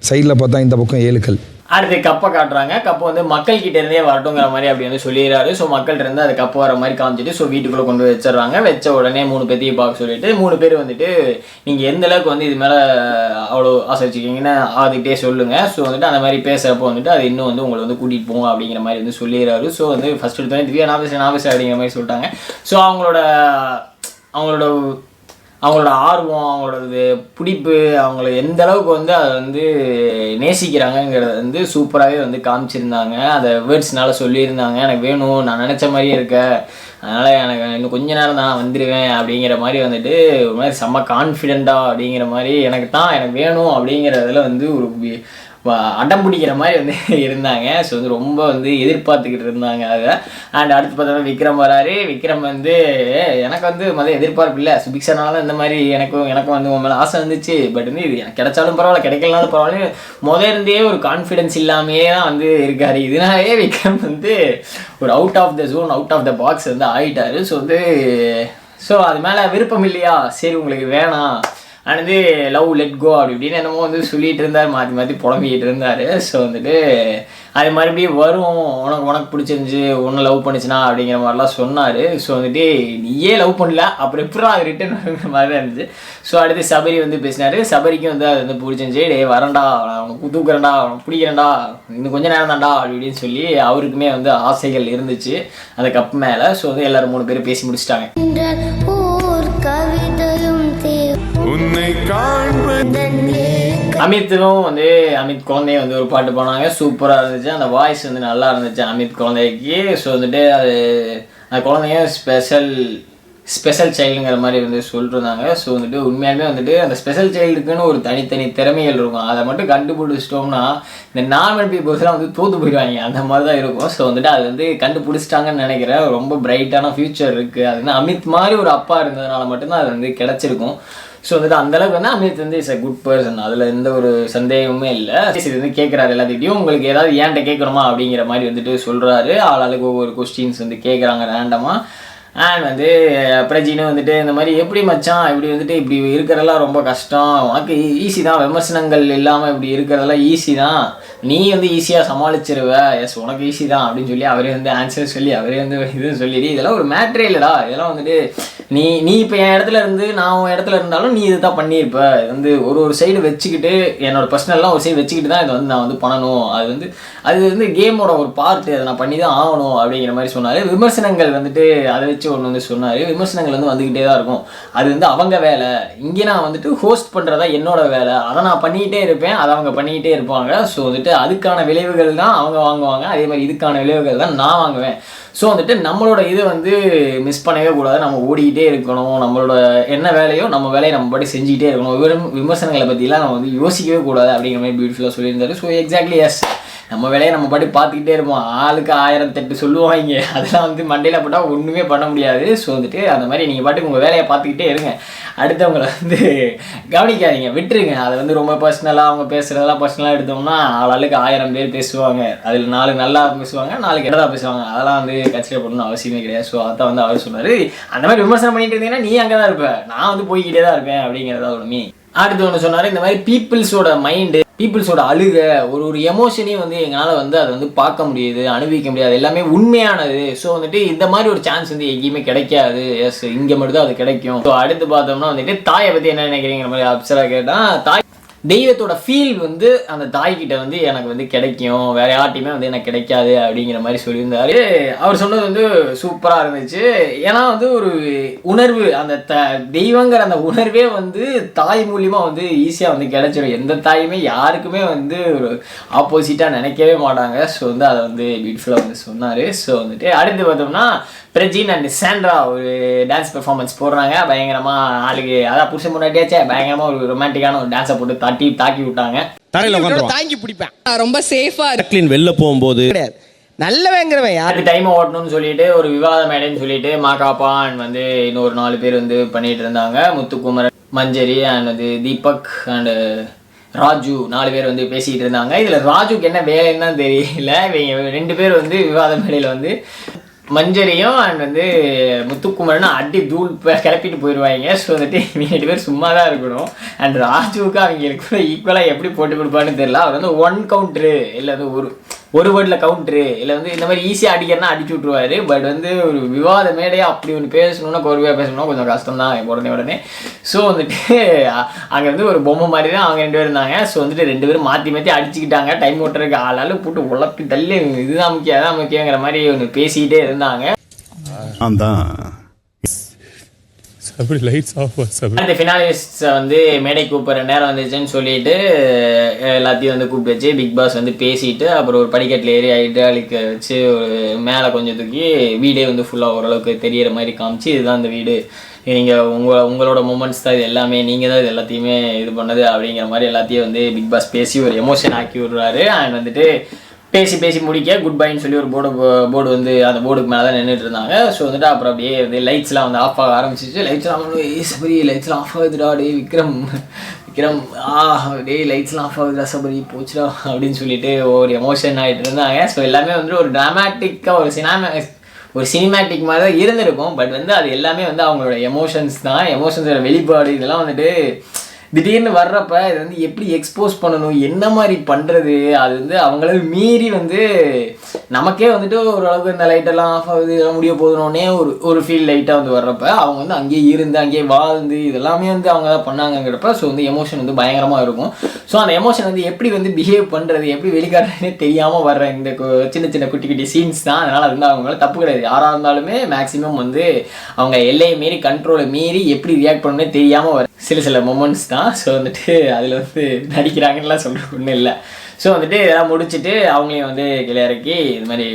சைடில் பார்த்தா இந்த பக்கம் 7 கல். அடுத்து கப்பை காட்டுறாங்க. கப்பை வந்து மக்கள்கிட்ட இருந்தே வரட்டுங்கிற மாதிரி அப்படி வந்து சொல்லிடுறாரு. ஸோ மக்கள்கிட்ட இருந்து அது கப்பு வர மாதிரி காமிச்சிட்டு ஸோ வீட்டுக்குள்ளே கொண்டு போய் வச்சிடறாங்க. வச்ச உடனே 3 பேர்த்தையும் பார்க்க சொல்லிட்டு 3 பேர் வந்துட்டு நீங்கள் எந்த அளவுக்கு வந்து இது மேலே அவ்வளோ ஆசை வச்சுக்கிங்கன்னு ஆதிக்கிட்டே சொல்லுங்கள். ஸோ வந்துட்டு அந்த மாதிரி பேசுகிறப்போ வந்துட்டு அது இன்னும் வந்து உங்களை வந்து கூட்டிகிட்டு போங்க அப்படிங்கிற மாதிரி வந்து சொல்லிடுறாரு. ஸோ வந்து ஃபஸ்ட் எடுத்தோடனே திவ்யா நாவஸ் அப்படிங்கிற மாதிரி சொல்லிட்டாங்க. ஸோ அவங்களோட ஆர்வம், அவங்களோட பிடிப்பு, அவங்கள எந்த அளவுக்கு வந்து அதை வந்து நேசிக்கிறாங்கங்கிறத வந்து சூப்பராகவே வந்து காமிச்சிருந்தாங்க. அதை வேர்ட்ஸ்னால சொல்லியிருந்தாங்க. எனக்கு வேணும், நான் நினச்ச மாதிரியே இருக்க, அதனால் எனக்கு இன்னும் கொஞ்ச நேரம் தான் வந்துடுவேன் அப்படிங்கிற மாதிரி வந்துட்டு ஒரு மாதிரி செம்ம கான்ஃபிடெண்ட்டாக அப்படிங்கிற மாதிரி எனக்கு வேணும் அப்படிங்கிறதுல வந்து ஒரு அடம் பிடிக்கிற மாதிரி வந்து இருந்தாங்க. ஸோ வந்து ரொம்ப வந்து எதிர்பார்த்துக்கிட்டு இருந்தாங்க அதை. அண்ட் அடுத்து பார்த்தோம்னா விக்ரம் வராரு. விக்ரம் வந்து எனக்கு வந்து முதல்ல எதிர்பார்ப்பு இல்லை. சுபிக்ஷனால தான் இந்த மாதிரி எனக்கும் வந்து உன் மேலே ஆசை வந்துச்சு. பட் வந்து இது எனக்கு கிடைச்சாலும் பரவாயில்ல கிடைக்கலனாலும் பரவாயில்ல, இருந்தே ஒரு கான்ஃபிடென்ஸ் இல்லாமையே தான் வந்து இருக்காரு. இதனாலே விக்ரம் வந்து ஒரு out of the zone, out of the box வந்து ஆகிட்டாரு. ஸோ அது மேலே விருப்பம் இல்லையா, சரி உங்களுக்கு வேணாம் வந்து லவ் லெட் கோ அப்படி இப்படின்னு என்னமோ வந்து சொல்லிகிட்டு இருந்தார், மாற்றி புலம்பிக்கிட்டு இருந்தார். ஸோ வந்துட்டு அது மறுபடியும் வரும், உனக்கு பிடிச்சிருந்துச்சு, ஒன்று லவ் பண்ணிச்சுனா அப்படிங்கிற மாதிரிலாம் சொன்னார். ஸோ வந்துட்டு நீயே லவ் பண்ணல அப்புறம் எப்படா அது ரிட்டன் வருங்கிற மாதிரி தான் இருந்துச்சு. ஸோ அடுத்து சபரி வந்து பேசினார். சபரிக்கும் வந்து அது வந்து பிடிச்சிருந்துச்சு. டே வரண்டா, அவனுக்கு தூக்குறேன்டா, அவனுக்கு பிடிக்கிறேன்டா, இன்னும் கொஞ்சம் நேரம் தான்டா அப்படி இப்படின்னு சொல்லி அவருக்குமே வந்து ஆசைகள் இருந்துச்சு அந்த கப் மேலே. ஸோ வந்து எல்லோரும் 3 பேர் பேசி முடிச்சிட்டாங்க. அமித்தும் வந்து அமித் குழந்தைய வந்து ஒரு பாட்டு பாடினாங்க. சூப்பராக இருந்துச்சு. அந்த வாய்ஸ் வந்து நல்லா இருந்துச்சு அமித் குழந்தைக்கு. ஸோ வந்துட்டு அந்த குழந்தைய ஸ்பெஷல் சைல்டுங்கிற மாதிரி வந்து சொல்லிட்டுருந்தாங்க. ஸோ வந்துட்டு உண்மையாலுமே வந்துட்டு அந்த ஸ்பெஷல் சைல்டுக்குன்னு ஒரு தனித்தனி திறமைகள் இருக்கும். அதை மட்டும் கண்டுபிடிச்சிட்டோம்னா இந்த நார்மல் பீப்புள்ஸ்லாம் வந்து தோற்று போயிடுவாங்க. அந்த மாதிரி தான் இருக்கும். ஸோ வந்துட்டு அது வந்து கண்டுபிடிச்சிட்டாங்கன்னு நினைக்கிறேன். ரொம்ப பிரைட்டான ஃபியூச்சர் இருக்குது. அது வந்து அமித் மாதிரி ஒரு அப்பா இருந்ததுனால மட்டும்தான் அது வந்து கிடச்சிருக்கும். ஸோ வந்துட்டு அந்தளவுக்கு வந்து அமித் வந்து இஸ் அ குட் பர்சன். அதில் எந்த ஒரு சந்தேகமுமே இல்லை. இது வந்து கேட்குறாரு எல்லாத்திட்டையும், உங்களுக்கு ஏதாவது ஏன்ட்ட கேட்கணுமா அப்படிங்கிற மாதிரி வந்துட்டு சொல்கிறாரு. ஆளாளுக்கு ஒவ்வொரு கொஸ்டின்ஸ் வந்து கேட்குறாங்க ரேண்டமாக. அண்ட் வந்து பிரஜினும் வந்துட்டு இந்த மாதிரி எப்படி மச்சான் இப்படி வந்துட்டு இப்படி இருக்கிறதெல்லாம் ரொம்ப கஷ்டம், உனக்கு ஈஸி தான், விமர்சனங்கள் இல்லாமல் இப்படி இருக்கிறதெல்லாம் ஈஸி தான், நீ வந்து ஈஸியாக சமாளிச்சிருவ, எஸ் உனக்கு ஈஸி தான் அப்படின்னு சொல்லி அவரே வந்து ஆன்சர் சொல்லி அவரே வந்து இது சொல்லிடு, இதெல்லாம் ஒரு மேட்ரே இல்லைடா, இதெல்லாம் வந்துட்டு நீ இப்போ என் இடத்துல இருந்து நான் உன் இடத்துல இருந்தாலும் நீ இது தான் பண்ணியிருப்ப, இது வந்து ஒரு சைடு வச்சுக்கிட்டு என்னோட பர்சனல்லாம் ஒரு சைடு வச்சுக்கிட்டு தான் இதை வந்து நான் வந்து பண்ணணும், அது வந்து கேமோட ஒரு பார்ட்டு, அதை நான் பண்ணி தான் ஆகணும் அப்படிங்கிற மாதிரி சொன்னார். விமர்சனங்கள் வந்துட்டு அதை வச்சு ஒன்று வந்து சொன்னார், விமர்சனங்கள் வந்து வந்துக்கிட்டே தான் இருக்கும், அது வந்து அவங்க வேலை, இங்கே நான் வந்துட்டு ஹோஸ்ட் பண்ணுறதா என்னோட வேலை, அதை நான் பண்ணிக்கிட்டே இருப்பேன், அதை அவங்க பண்ணிக்கிட்டே இருப்பாங்க. ஸோ வந்துட்டு அதுக்கான விளைவுகள் தான் அவங்க வாங்குவாங்க, அதே மாதிரி இதுக்கான விளைவுகள் தான் நான் வாங்குவேன். ஸோ வந்துட்டு நம்மளோட இது வந்து மிஸ் பண்ணவே கூடாது, நம்ம ஓடிக்கிட்டே இருக்கணும், நம்மளோட என்ன வேலையோ நம்ம வேலையை நம்ம பாட்டி செஞ்சுக்கிட்டே இருக்கணும், விமர்சனங்களை பற்றிலாம் நம்ம வந்து யோசிக்கவே கூடாது அப்படிங்கிற மாதிரி பியூட்டிஃபுல்லாக சொல்லியிருந்தாரு. ஸோ எக்ஸாக்ட்லி எஸ், நம்ம வேலையை நம்ம பாட்டி பார்த்துக்கிட்டே இருப்போம், ஆளுக்கு 1008 சொல்லுவாங்க, அதெல்லாம் வந்து மண்டையில் போட்டால் ஒன்றுமே பண்ண முடியாது. ஸோ வந்துட்டு அந்த மாதிரி நீங்கள் பாட்டுக்கு உங்கள் வேலையை பார்த்துக்கிட்டே இருங்க, அடுத்தவங்களை வந்து கவனிக்காதீங்க, விட்டுருங்க. அதை வந்து ரொம்ப பர்சனலாக அவங்க பேசுகிறதெல்லாம் பர்சனலாக எடுத்தோம்னா ஆளுக்கு 1000 பேர் பேசுவாங்க, அதில் 4 நல்லா பேசுவாங்க, 4 கெட்டதாக பேசுவாங்க, அதெல்லாம் வந்து கஷ்டப்படணும்னு அவசியமே கிடையாது. ஸோ அதான் வந்து அவர் சொன்னார், அந்த மாதிரி விமர்சனம் பண்ணிட்டு இருந்தீங்கன்னா நீ அங்கே தான் இருப்ப, நான் வந்து போய்கிட்டே தான் இருப்பேன் அப்படிங்கிறதா ஒன்றுமே. அடுத்து ஒன்று சொன்னார், இந்த மாதிரி பீப்புள்ஸோட மைண்டு, பீப்புள்ஸோட அழுக, ஒரு எமோஷனையும் வந்து எங்களால் வந்து அதை வந்து பார்க்க முடியுது, அனுபவிக்க முடியாது, எல்லாமே உண்மையானது. ஸோ வந்துட்டு இந்த மாதிரி ஒரு சான்ஸ் வந்து எங்கேயுமே கிடைக்காது, எஸ் இங்கே மட்டும் தான் அது கிடைக்கும். ஸோ அடுத்து பார்த்தோம்னா வந்துட்டு தாயை பற்றி என்ன நினைக்கிறீங்கிற மாதிரி அப்சரா கேட்டால், தாய் தெய்வத்தோட ஃபீல் வந்து அந்த தாய்கிட்ட வந்து எனக்கு வந்து கிடைக்கும், வேற யார்ட்டையுமே வந்து எனக்கு கிடைக்காது அப்படிங்கிற மாதிரி சொல்லியிருந்தாரு. அவர் சொன்னது வந்து சூப்பராக இருந்துச்சு. ஏன்னா வந்து ஒரு உணர்வு, அந்த தெய்வங்கிற அந்த உணர்வே வந்து தாய் மூலியமாக வந்து ஈஸியாக வந்து கிடைச்சிடும், எந்த தாயுமே யாருக்குமே வந்து ஒரு ஆப்போசிட்டாக நினைக்கவே மாட்டாங்க. ஸோ வந்து அதை வந்து பியூட்டிஃபுல்லாக வந்து சொன்னார். ஸோ வந்துட்டு அடுத்து பார்த்தோம்னா பிரஜின் அண்ட் சாண்ட்ரா ஒரு டான்ஸ் பெர்ஃபார்மன்ஸ் போடுறாங்க, பயங்கரமாக ஆளுக்கு அதான் புருஷன் முன்னாடியாச்சே பயங்கரமாக ஒரு ரொமான்டிக்கான ஒரு டான்ஸை போட்டு தாக்கி விட்டாங்க. தரையில உட்கார்ந்து தாங்கி பிடிப்பேன், ரொம்ப சேஃபா கிளீன் வெளில போகும்போது நல்லவேங்கிறவன் யாரு டைமை ஓட்டணும்னு சொல்லிட்டு ஒரு விவாத மேடைன்னு சொல்லிட்டு மாகாப்பான் வந்து இன்னொரு 4 பேர் வந்து பண்ணிட்டு இருந்தாங்க, முத்துக்குமரன், மஞ்சரி அண்ட் வந்து தீபக் அண்ட் ராஜு 4 பேர் வந்து பேசிக்கிட்டு இருந்தாங்க. இதில் ராஜுக்கு என்ன வேலைன்னு தான் தெரியல, இவங்க 2 பேர் வந்து விவாத மேடையில் வந்து மஞ்சரியும் அண்ட் வந்து முத்துக்குமரனும் அடி தூள் கிளப்பிட்டு போயிடுவாங்க. ஸோ வந்துட்டு இவங்க 2 பேர் சும்மா தான் இருக்கணும். அண்ட் ராஜுவுக்கு அவங்களுக்கு கூட ஈக்குவலாக எப்படி போட்டு கொடுப்பான்னு தெரியல, அவர் வந்து 1 கவுண்ட்ரு இல்லை வந்து ஒரு வேர்டில் கவுண்ட்ரு இல்லை வந்து இந்த மாதிரி ஈஸியாக அடிக்கிறனா அடிச்சு விட்ருவாரு. பட் வந்து ஒரு விவாத மேடையாக அப்படி ஒன்று பேசணுன்னா கோர்வையாக பேசணும்னா கொஞ்சம் கஷ்டம் தான் உடனே. ஸோ வந்துட்டு அங்கே வந்து ஒரு பொம்மை மாதிரி தான் அவங்க 2 பேர் இருந்தாங்க. ஸோ வந்துட்டு 2 பேரும் மாற்றி அடிச்சுக்கிட்டாங்க, டைம் ஓட்டுறதுக்கு ஆளாலும் போட்டு உழப்பி தள்ளி இதுதான் முக்கியம் அதான் முக்கியங்கிற மாதிரி ஒன்று பேசிக்கிட்டே இருந்தாங்க. அப்படி லைட்ஸ் ஆஃப் அந்த ஃபினாலிஸ்ட்ஸை வந்து மேடை கூப்பிட்ற நேரம் வந்துச்சுன்னு சொல்லிட்டு எல்லாத்தையும் வந்து கூப்பிட்டு வச்சு பிக் பாஸ் வந்து பேசிட்டு அப்புறம் ஒரு படிக்கட்டில் ஏறி ஹைட்ராலிக் வச்சு ஒரு மேலே கொஞ்சம் தூக்கி வீடே வந்து ஃபுல்லாக ஓரளவுக்கு தெரியிற மாதிரி காமிச்சு, இதுதான் இந்த வீடு, நீங்கள் உங்களோட மூமெண்ட்ஸ் தான் இது எல்லாமே, நீங்கள் தான் இது எல்லாத்தையுமே இது பண்ணது அப்படிங்கிற மாதிரி எல்லாத்தையும் வந்து பிக் பாஸ் பேசி ஒரு எமோஷன் ஆக்கி விடுறாரு. அண்ட் வந்துட்டு பேசி முடிக்க குட் பைன்னு சொல்லி ஒரு போர்டு வந்து அந்த போர்டுக்கு மேலே தான் நின்றுட்டு இருந்தாங்க. ஸோ வந்துட்டு அப்புறம் அப்படியே வந்து லைட்ஸ்லாம் வந்து ஆஃப் ஆக ஆரம்பிச்சிச்சு. லைட்ஸ்லாம் சபரி லைட்ஸ்லாம் ஆஃப் ஆகுதுடா, டே விக்ரம் டே லைட்ஸ்லாம் ஆஃப் ஆகுதுடா சபரி போச்சுடா அப்படின்னு சொல்லிட்டு ஒரு எமோஷன் ஆகிட்டு இருந்தாங்க. ஸோ எல்லாமே வந்து ஒரு ட்ராமாட்டிக்காக ஒரு சினிமேட்டிக் மாதிரி தான் இருந்திருக்கும். பட் வந்து அது எல்லாமே வந்து அவங்களோட எமோஷன்ஸ் தான், எமோஷன்ஸோட வெளிப்பாடு. இதெல்லாம் வந்துட்டு திடீர்னு வர்றப்ப இது வந்து எப்படி எக்ஸ்போஸ் பண்ணணும், என்ன மாதிரி பண்ணுறது, அது வந்து அவங்கள மீறி வந்து நமக்கே வந்துட்டு ஓரளவுக்கு இந்த லைட்டெல்லாம் ஆஃப் ஆகுது இதெல்லாம் முடிய போதுனோடனே ஒரு ஃபீல் லைட்டாக வந்து வர்றப்ப அவங்க வந்து அங்கேயே இருந்து அங்கேயே வாழ்ந்து இதெல்லாமே வந்து அவங்க தான் பண்ணாங்கிறப்ப ஸோ வந்து எமோஷன் வந்து பயங்கரமாக இருக்கும். ஸோ அந்த எமோஷன் வந்து எப்படி வந்து பிஹேவ் பண்ணுறது, எப்படி வெளிக்காட்டுறதுனே தெரியாமல் வர்ற இந்த சின்ன குட்டி சீன்ஸ் தான். அதனால் அது வந்து அவங்களால தப்பு கிடையாது, யாராக இருந்தாலுமே மேக்ஸிமம் வந்து அவங்க எல்லையை மீறி கண்ட்ரோலை மீறி எப்படி ரியாக்ட் பண்ணணுன்னே தெரியாமல் வர சில மொமெண்ட்ஸ் தான். ஸோ வந்துட்டு அதில் வந்து நடிக்கிறாங்கன்னுலாம் சொல்கிற ஒன்றும் இல்லை. ஸோ வந்துட்டு இதெல்லாம் முடிச்சுட்டு அவங்களையும் வந்து கீழே இறக்கி இது மாதிரி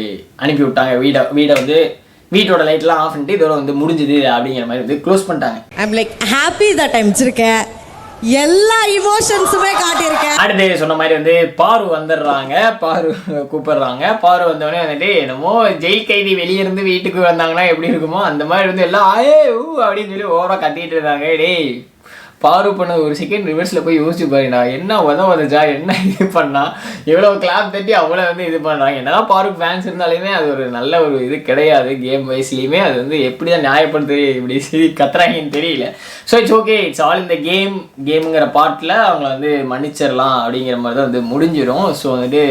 அனுப்பி விட்டாங்க. வீடை வந்து வீட்டோட லைட்லாம் ஆஃப் பண்ணிட்டு இதோட வந்து முடிஞ்சுது அப்படிங்கிற மாதிரி வந்து க்ளோஸ் பண்ணிட்டாங்க. I'm like happy that I'm வச்சிருக்கேன், எல்லா இமோஷன்ஸுமே காட்டியிருக்கேன். அடுத்து சொன்ன மாதிரி வந்து பாரு வந்துடுறாங்க, பாரு கூப்பிடுறாங்க. பாரு வந்தோடனே வந்துட்டு என்னமோ ஜெயில் கைதி வெளியே இருந்து வீட்டுக்கு வந்தாங்கன்னா எப்படி இருக்குமோ அந்த மாதிரி வந்து எல்லாம் அப்படின்னு சொல்லி ஓவராக கத்திட்டு இருந்தாங்க. டேய் பாரு பண்ண ஒரு செகண்ட் ரிவர்ஸில் போய் யோசிச்சு பாருடா, என்ன உதவதா, என்ன இது பண்ணா, எவ்வளோ கிளாப் தட்டி அவ்வளோ வந்து இது பண்ணுறாங்க. என்னதான் பாருக்கு ஃபேன்ஸ் இருந்தாலுமே அது ஒரு நல்ல ஒரு இது கிடையாது. கேம் வைஸ்லேயுமே அது வந்து எப்படி தான் நியாயப்படுத்து இப்படி கத்துறாங்கன்னு தெரியல. So it's okay, it's all இந்த கேமுங்கிற பார்ட்டில் அவங்கள வந்து மன்னிச்சிடலாம் அப்படிங்கிற மாதிரி தான் வந்து முடிஞ்சிடும். ஸோ வந்துட்டு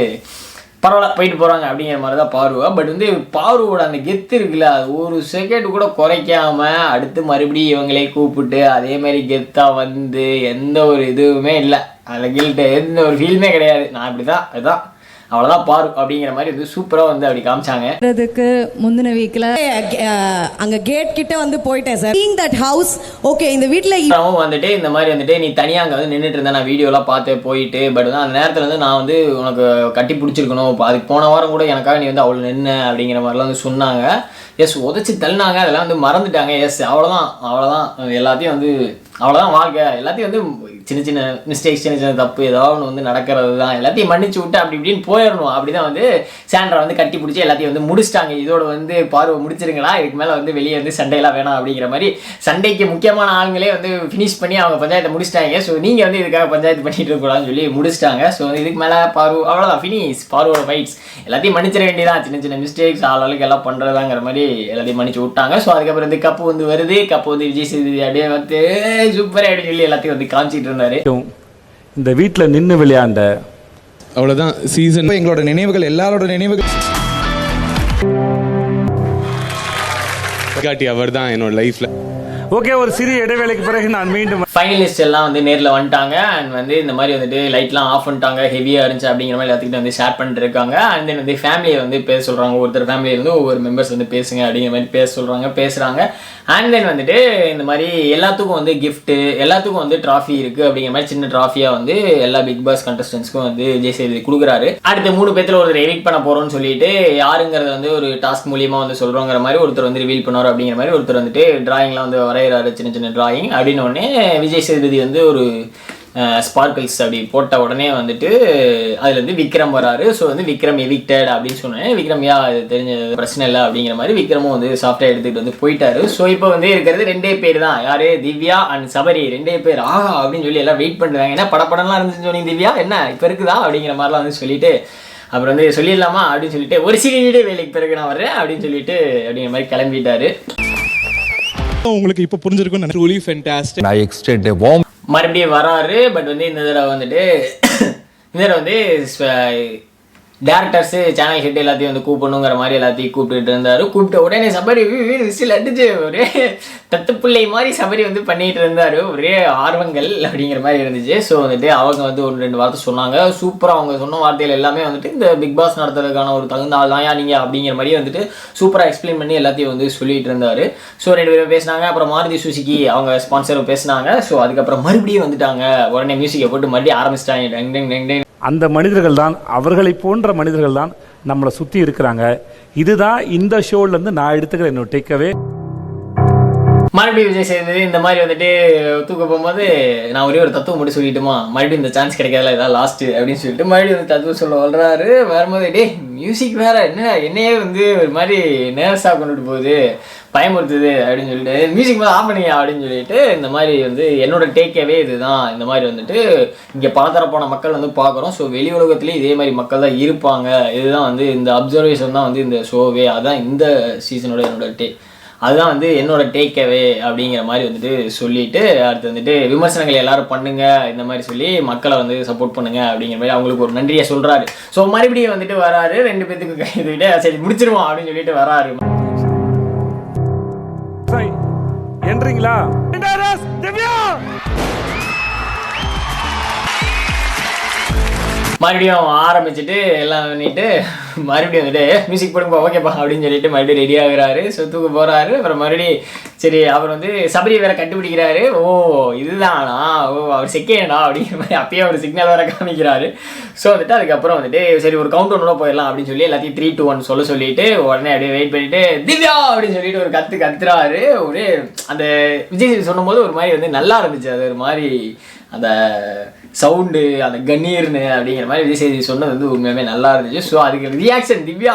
பரவாயில்ல போயிட்டு போகிறாங்க அப்படிங்கிற மாதிரி தான் பாருவா. பட் வந்து பாருவோட அந்த கெத்து இருக்குல்ல, அது ஒரு செகண்ட் கூட குறைக்காம அடுத்து மறுபடியும் இவங்களே கூப்பிட்டு அதே மாதிரி கெத்தாக வந்து எந்த ஒரு இதுவுமே இல்லை, அதில் கில்ட்டு எந்த ஒரு ஃபீலுமே கிடையாது. நான் இப்படி தான் அதுதான் அவ்வளோதான் பாரு அப்படிங்கிற மாதிரி வந்து சூப்பராக வந்து அப்படி காமிச்சாங்க. அதுக்கு முந்தின வீக்கில் அங்கே கேட் கிட்ட வந்து போயிட்டேன் sir. Seeing that house okay, இந்த வீட்டில் வந்துட்டு இந்த மாதிரி வந்துட்டு நீ தனியாக அங்கே வந்து நின்றுட்டு இருந்தேன், நான் வீடியோலாம் பார்த்து போயிட்டு. பட் வந்து அந்த நேரத்தில் வந்து நான் வந்து உனக்கு கட்டி பிடிச்சிருக்கணும், அதுக்கு போன வாரம் கூட எனக்காக நீ வந்து அவ்வளோ நின்று அப்படிங்கிற மாதிரிலாம் வந்து சொன்னாங்க. எஸ் உதச்சி தள்ளினாங்க, அதெல்லாம் வந்து மறந்துட்டாங்க. எஸ் அவ்வளோதான் எல்லாத்தையும் வந்து அவ்வளோதான் வாழ்க்கை, எல்லாத்தையும் வந்து சின்ன சின்ன மிஸ்டேக்ஸ், சின்ன சின்ன தப்பு ஏதாவது ஒன்று வந்து நடக்கிறது தான், எல்லாத்தையும் மன்னிச்சு விட்டு அப்படி இப்படின்னு போயிடணும். அப்படி தான் வந்து சாண்ட்ரா வந்து கட்டி பிடிச்சி எல்லாத்தையும் வந்து முடிச்சிட்டாங்க. இதோட வந்து பார்வை முடிச்சிருங்களா, இதுக்கு மேலே வந்து வெளியே வந்து சண்டையெல்லாம் வேணாம் அப்படிங்கிற மாதிரி சண்டைக்கு முக்கியமான ஆளுங்களே வந்து ஃபினிஷ் பண்ணி அவங்க பஞ்சாயத்தை முடிச்சிட்டாங்க. ஸோ நீங்கள் வந்து இதுக்காக பஞ்சாயத்து பண்ணிட்டு இருக்கக்கூடாதுன்னு சொல்லி முடிச்சிட்டாங்க. ஸோ இதுக்கு மேலே அவ்வளோதான் ஃபினிஷ், பார்வோட ஃபைட்ஸ் எல்லாத்தையும் மன்னிச்சிட வேண்டியதான், சின்ன சின்ன மிஸ்டேக்ஸ் ஆளுக்கு எல்லாம் பண்ணுறதாங்கிற மாதிரி எல்லாத்தையும் மன்னிச்சு விட்டாங்க. ஸோ அதுக்கப்புறம் வந்து கப்பு வந்து வருது, கப்பு வந்து விஜய் சேதுபதி அப்படியே வந்து சூப்பர் அப்படின்னு சொல்லி எல்லாத்தையும் வந்து காமிச்சிட்டு இருந்தாரு. இந்த வீட்டில் நின்று விளையாண்ட அவ்வளோதான் சீசன். எங்களோட நினைவுகள், எல்லாரோட நினைவுகள் காட்டி அவர் தான் என்னோட லைஃப்ல. ஓகே, ஒரு சிறிய இடைவேளைக்கு பிறகு நான் மீண்டும் ஃபைனலிஸ்ட் எல்லாம் வந்து நேரில் வந்துட்டாங்க. அண்ட் வந்து இந்த மாதிரி வந்துட்டு லைட்லாம் ஆஃப் பண்ணிட்டாங்க, ஹெவியாக இருந்துச்சு அப்படிங்கிற மாதிரி எல்லாத்துக்கிட்ட வந்து ஷேர் பண்ணிட்டு இருக்காங்க. அண்ட் தென் வந்து ஃபேமிலியை வந்து பேச சொல்கிறாங்க, ஒருத்தர் ஃபேமிலியிலேருந்து ஒவ்வொரு மெம்பர்ஸ் வந்து பேசுங்க அப்படிங்கிற மாதிரி பேசுகிறாங்க. அண்ட் தென் வந்துட்டு இந்த மாதிரி எல்லாத்துக்கும் வந்து கிஃப்ட்டு, எல்லாத்துக்கும் வந்து ட்ராஃபி இருக்குது அப்படிங்கிற மாதிரி சின்ன ட்ராஃபியாக வந்து எல்லா பிக் பாஸ் கண்டஸ்டன்ஸ்க்கும் வந்து விஜய் சேதுபதி கொடுக்குறாரு. அடுத்த 3 பேர்த்தில் ஒருத்தர் எடிட் பண்ண போகிறோன்னு சொல்லிட்டு யாருங்கிறத வந்து ஒரு டாஸ்க் மூலியமாக வந்து சொல்கிறோங்கிற மாதிரி ஒருத்தர் வந்து ரிவீல் பண்ணுவார். அப்படிங்கிற மாதிரி ஒருத்தர் வந்துட்டு டிராயிங்லாம் வந்து வரைகிறாரு, சின்ன சின்ன டிராயிங். அப்படின்னு உடனே விஜய் சேதுபதி வந்து ஒரு ஸ்பார்க்கிள்ஸ் அப்படி போட்ட உடனே வந்துட்டு அதுலேருந்து விக்ரம் வராரு. ஸோ வந்து விக்ரம் எவிக்டட் அப்படின்னு சொன்னேன். விக்ரம் இது தெரிஞ்ச பிரச்சனை இல்லை அப்படிங்கிற மாதிரி விக்ரமும் வந்து சாஃப்ட்வேர் எடுத்துகிட்டு வந்து போயிட்டாரு. ஸோ இப்போ வந்து இருக்கிறது 2 பேர் தான், யாரு திவ்யா அண்ட் சபரி 2 பேர். ஆஹா அப்படின்னு சொல்லி எல்லாம் வெயிட் பண்ணுறாங்க. என்ன படப்படம்லாம் இருந்துச்சுன்னு சொன்னீங்க திவ்யா, என்ன இப்போ இருக்குதா அப்படிங்கிற மாதிரிலாம் வந்து சொல்லிட்டு அப்புறம் வந்து சொல்லிடலாமா அப்படின்னு சொல்லிட்டு ஒரு சிறிய வேலைக்கு பிறகு நான் வர்றேன் அப்படின்னு சொல்லிட்டு அப்படிங்கிற மாதிரி கிளம்பிட்டாரு. உங்களுக்கு இப்போ புரிஞ்சிருக்கும், truly fantastic. I extend a warm மறுபடியும் வராரு. பட் வந்து இந்த தடவை வந்துட்டு வந்து டேரக்டர்ஸு சேனல் ஹெட் எல்லாத்தையும் வந்து கூப்பிடணுங்கிற மாதிரி எல்லாத்தையும் கூப்பிட்டுட்டு இருந்தார். கூப்பிட்ட உடனே சபரி விசில் அடிச்சு ஒரே தத்துப்பிள்ளை மாதிரி சபரி வந்து பண்ணிகிட்டு இருந்தார். ஒரே ஆர்வங்கள் அப்படிங்கிற மாதிரி இருந்துச்சு. ஸோ வந்துட்டு அவங்க வந்து 1-2 வார்த்தை சொன்னாங்க. சூப்பராக அவங்க சொன்ன வார்த்தைகள் எல்லாமே வந்துட்டு இந்த பிக் பாஸ் நடத்துறதுக்கான ஒரு தகுந்த ஆள் தான் நீங்கள் அப்படிங்கிற மாதிரி வந்துட்டு சூப்பராக எக்ஸ்பிளைன் பண்ணி எல்லாத்தையும் வந்து சொல்லிட்டு இருந்தார். ஸோ 2 பேரும் பேசினாங்க. அப்புறம் மாருதி சுசுகி அவங்க ஸ்பான்சரும் பேசினாங்க. ஸோ அதுக்கப்புறம் மறுபடியும் வந்துட்டாங்க, உடனே மியூசிக்கை போட்டு மறுபடியும் ஆரம்பிச்சிட்டாங்க. Tongue tongue tongue tongue. அந்த மனிதர்கள் தான், அவர்களை போன்ற மனிதர்கள் தான் நம்மளை சுற்றி இருக்கிறாங்க. இதுதான் இந்த ஷோலேருந்து நான் எடுத்துக்கிற என்னோட டேக்அவே. மறுபடியும் விஜய் சேதுபதி இந்த மாதிரி வந்துட்டு தூக்க போகும்போது நான் ஒரே ஒரு தத்துவம் மட்டும் சொல்லிட்டுமா, மறுபடியும் இந்த சான்ஸ் கிடைக்காதுல, இதான் லாஸ்ட்டு அப்படின்னு சொல்லிட்டு மறுபடியும் வந்து தத்துவம் சொல்ல வர்றாரு. வரும்போது டே மியூசிக் வேற என்னையே வந்து ஒரு மாதிரி நேர்ஸாக கொண்டுட்டு போகுது, பயமுறுத்துது அப்படின்னு சொல்லிட்டு மியூசிக் மேலே ஆஃப் பண்ணியா அப்படின்னு சொல்லிட்டு இந்த மாதிரி வந்து என்னோட டேக்கவே இதுதான். இந்த மாதிரி வந்துட்டு இங்கே பலதரப்பான மக்கள் வந்து பார்க்குறோம். ஸோ வெளி உலகத்துலேயும் இதே மாதிரி மக்கள் தான் இருப்பாங்க. இதுதான் வந்து இந்த அப்சர்வேஷன் தான் வந்து இந்த ஷோவே. அதுதான் இந்த சீசனோட அதுதான் வந்து என்னோட டேக்அவே அப்படிங்கிற மாதிரி வந்துட்டு சொல்லிட்டு அடுத்து வந்துட்டு விமர்சனங்கள் எல்லாரும் பண்ணுங்க இந்த மாதிரி சொல்லி மக்களை வந்து சப்போர்ட் பண்ணுங்க அப்படிங்கிற மாதிரி அவங்களுக்கு ஒரு நன்றியை சொல்றாரு. ஸோ மறுபடியும் வந்துட்டு வராரு, 2 பேத்துக்கு கைதுகிட்ட சரி முடிச்சிருவோம் அப்படின்னு சொல்லிட்டு வராரு. என்றீங்களா மறுபடியும் ஆரம்பிச்சுட்டு எல்லாம் பண்ணிட்டு மறுபடியும் வந்துட்டு மியூசிக் போடுங்க ஓகேப்பா அப்படின்னு சொல்லிட்டு மறுபடியும் ரெடி ஆகுறாரு. சொத்துக்கு போகிறாரு. அப்புறம் மறுபடியும் சரி அவர் வந்து சபரி வேற கண்டுபிடிக்கிறாரு. ஓ இதுதானா, ஓ அவர் செகேண்டா அப்படிங்கிற மாதிரி அப்பயே ஒரு சிக்னல் வேற காமிக்கிறாரு. ஸோ வந்துட்டு அதுக்கப்புறம் வந்துட்டு சரி ஒரு கவுண்ட் ஒன்னோட போயிடலாம் அப்படின்னு சொல்லி எல்லாத்தையும் 3, 2, 1 சொல்லிட்டு உடனே அப்படியே வெயிட் பண்ணிட்டு திவ்யா அப்படின்னு சொல்லிட்டு ஒரு கத்துறாரு. ஒரு அந்த விஜய் சொல்லும் போது ஒரு மாதிரி வந்து நல்லா இருந்துச்சு. அது ஒரு மாதிரி அந்த சவுண்டு அந்த கண்ணீர்னு அப்படிங்கிற மாதிரி விஜய் சேதுபதி சொன்னது வந்து உண்மையுமே நல்லா இருந்துச்சு. ஸோ அதுக்கு ரியாக்ஷன் திவ்யா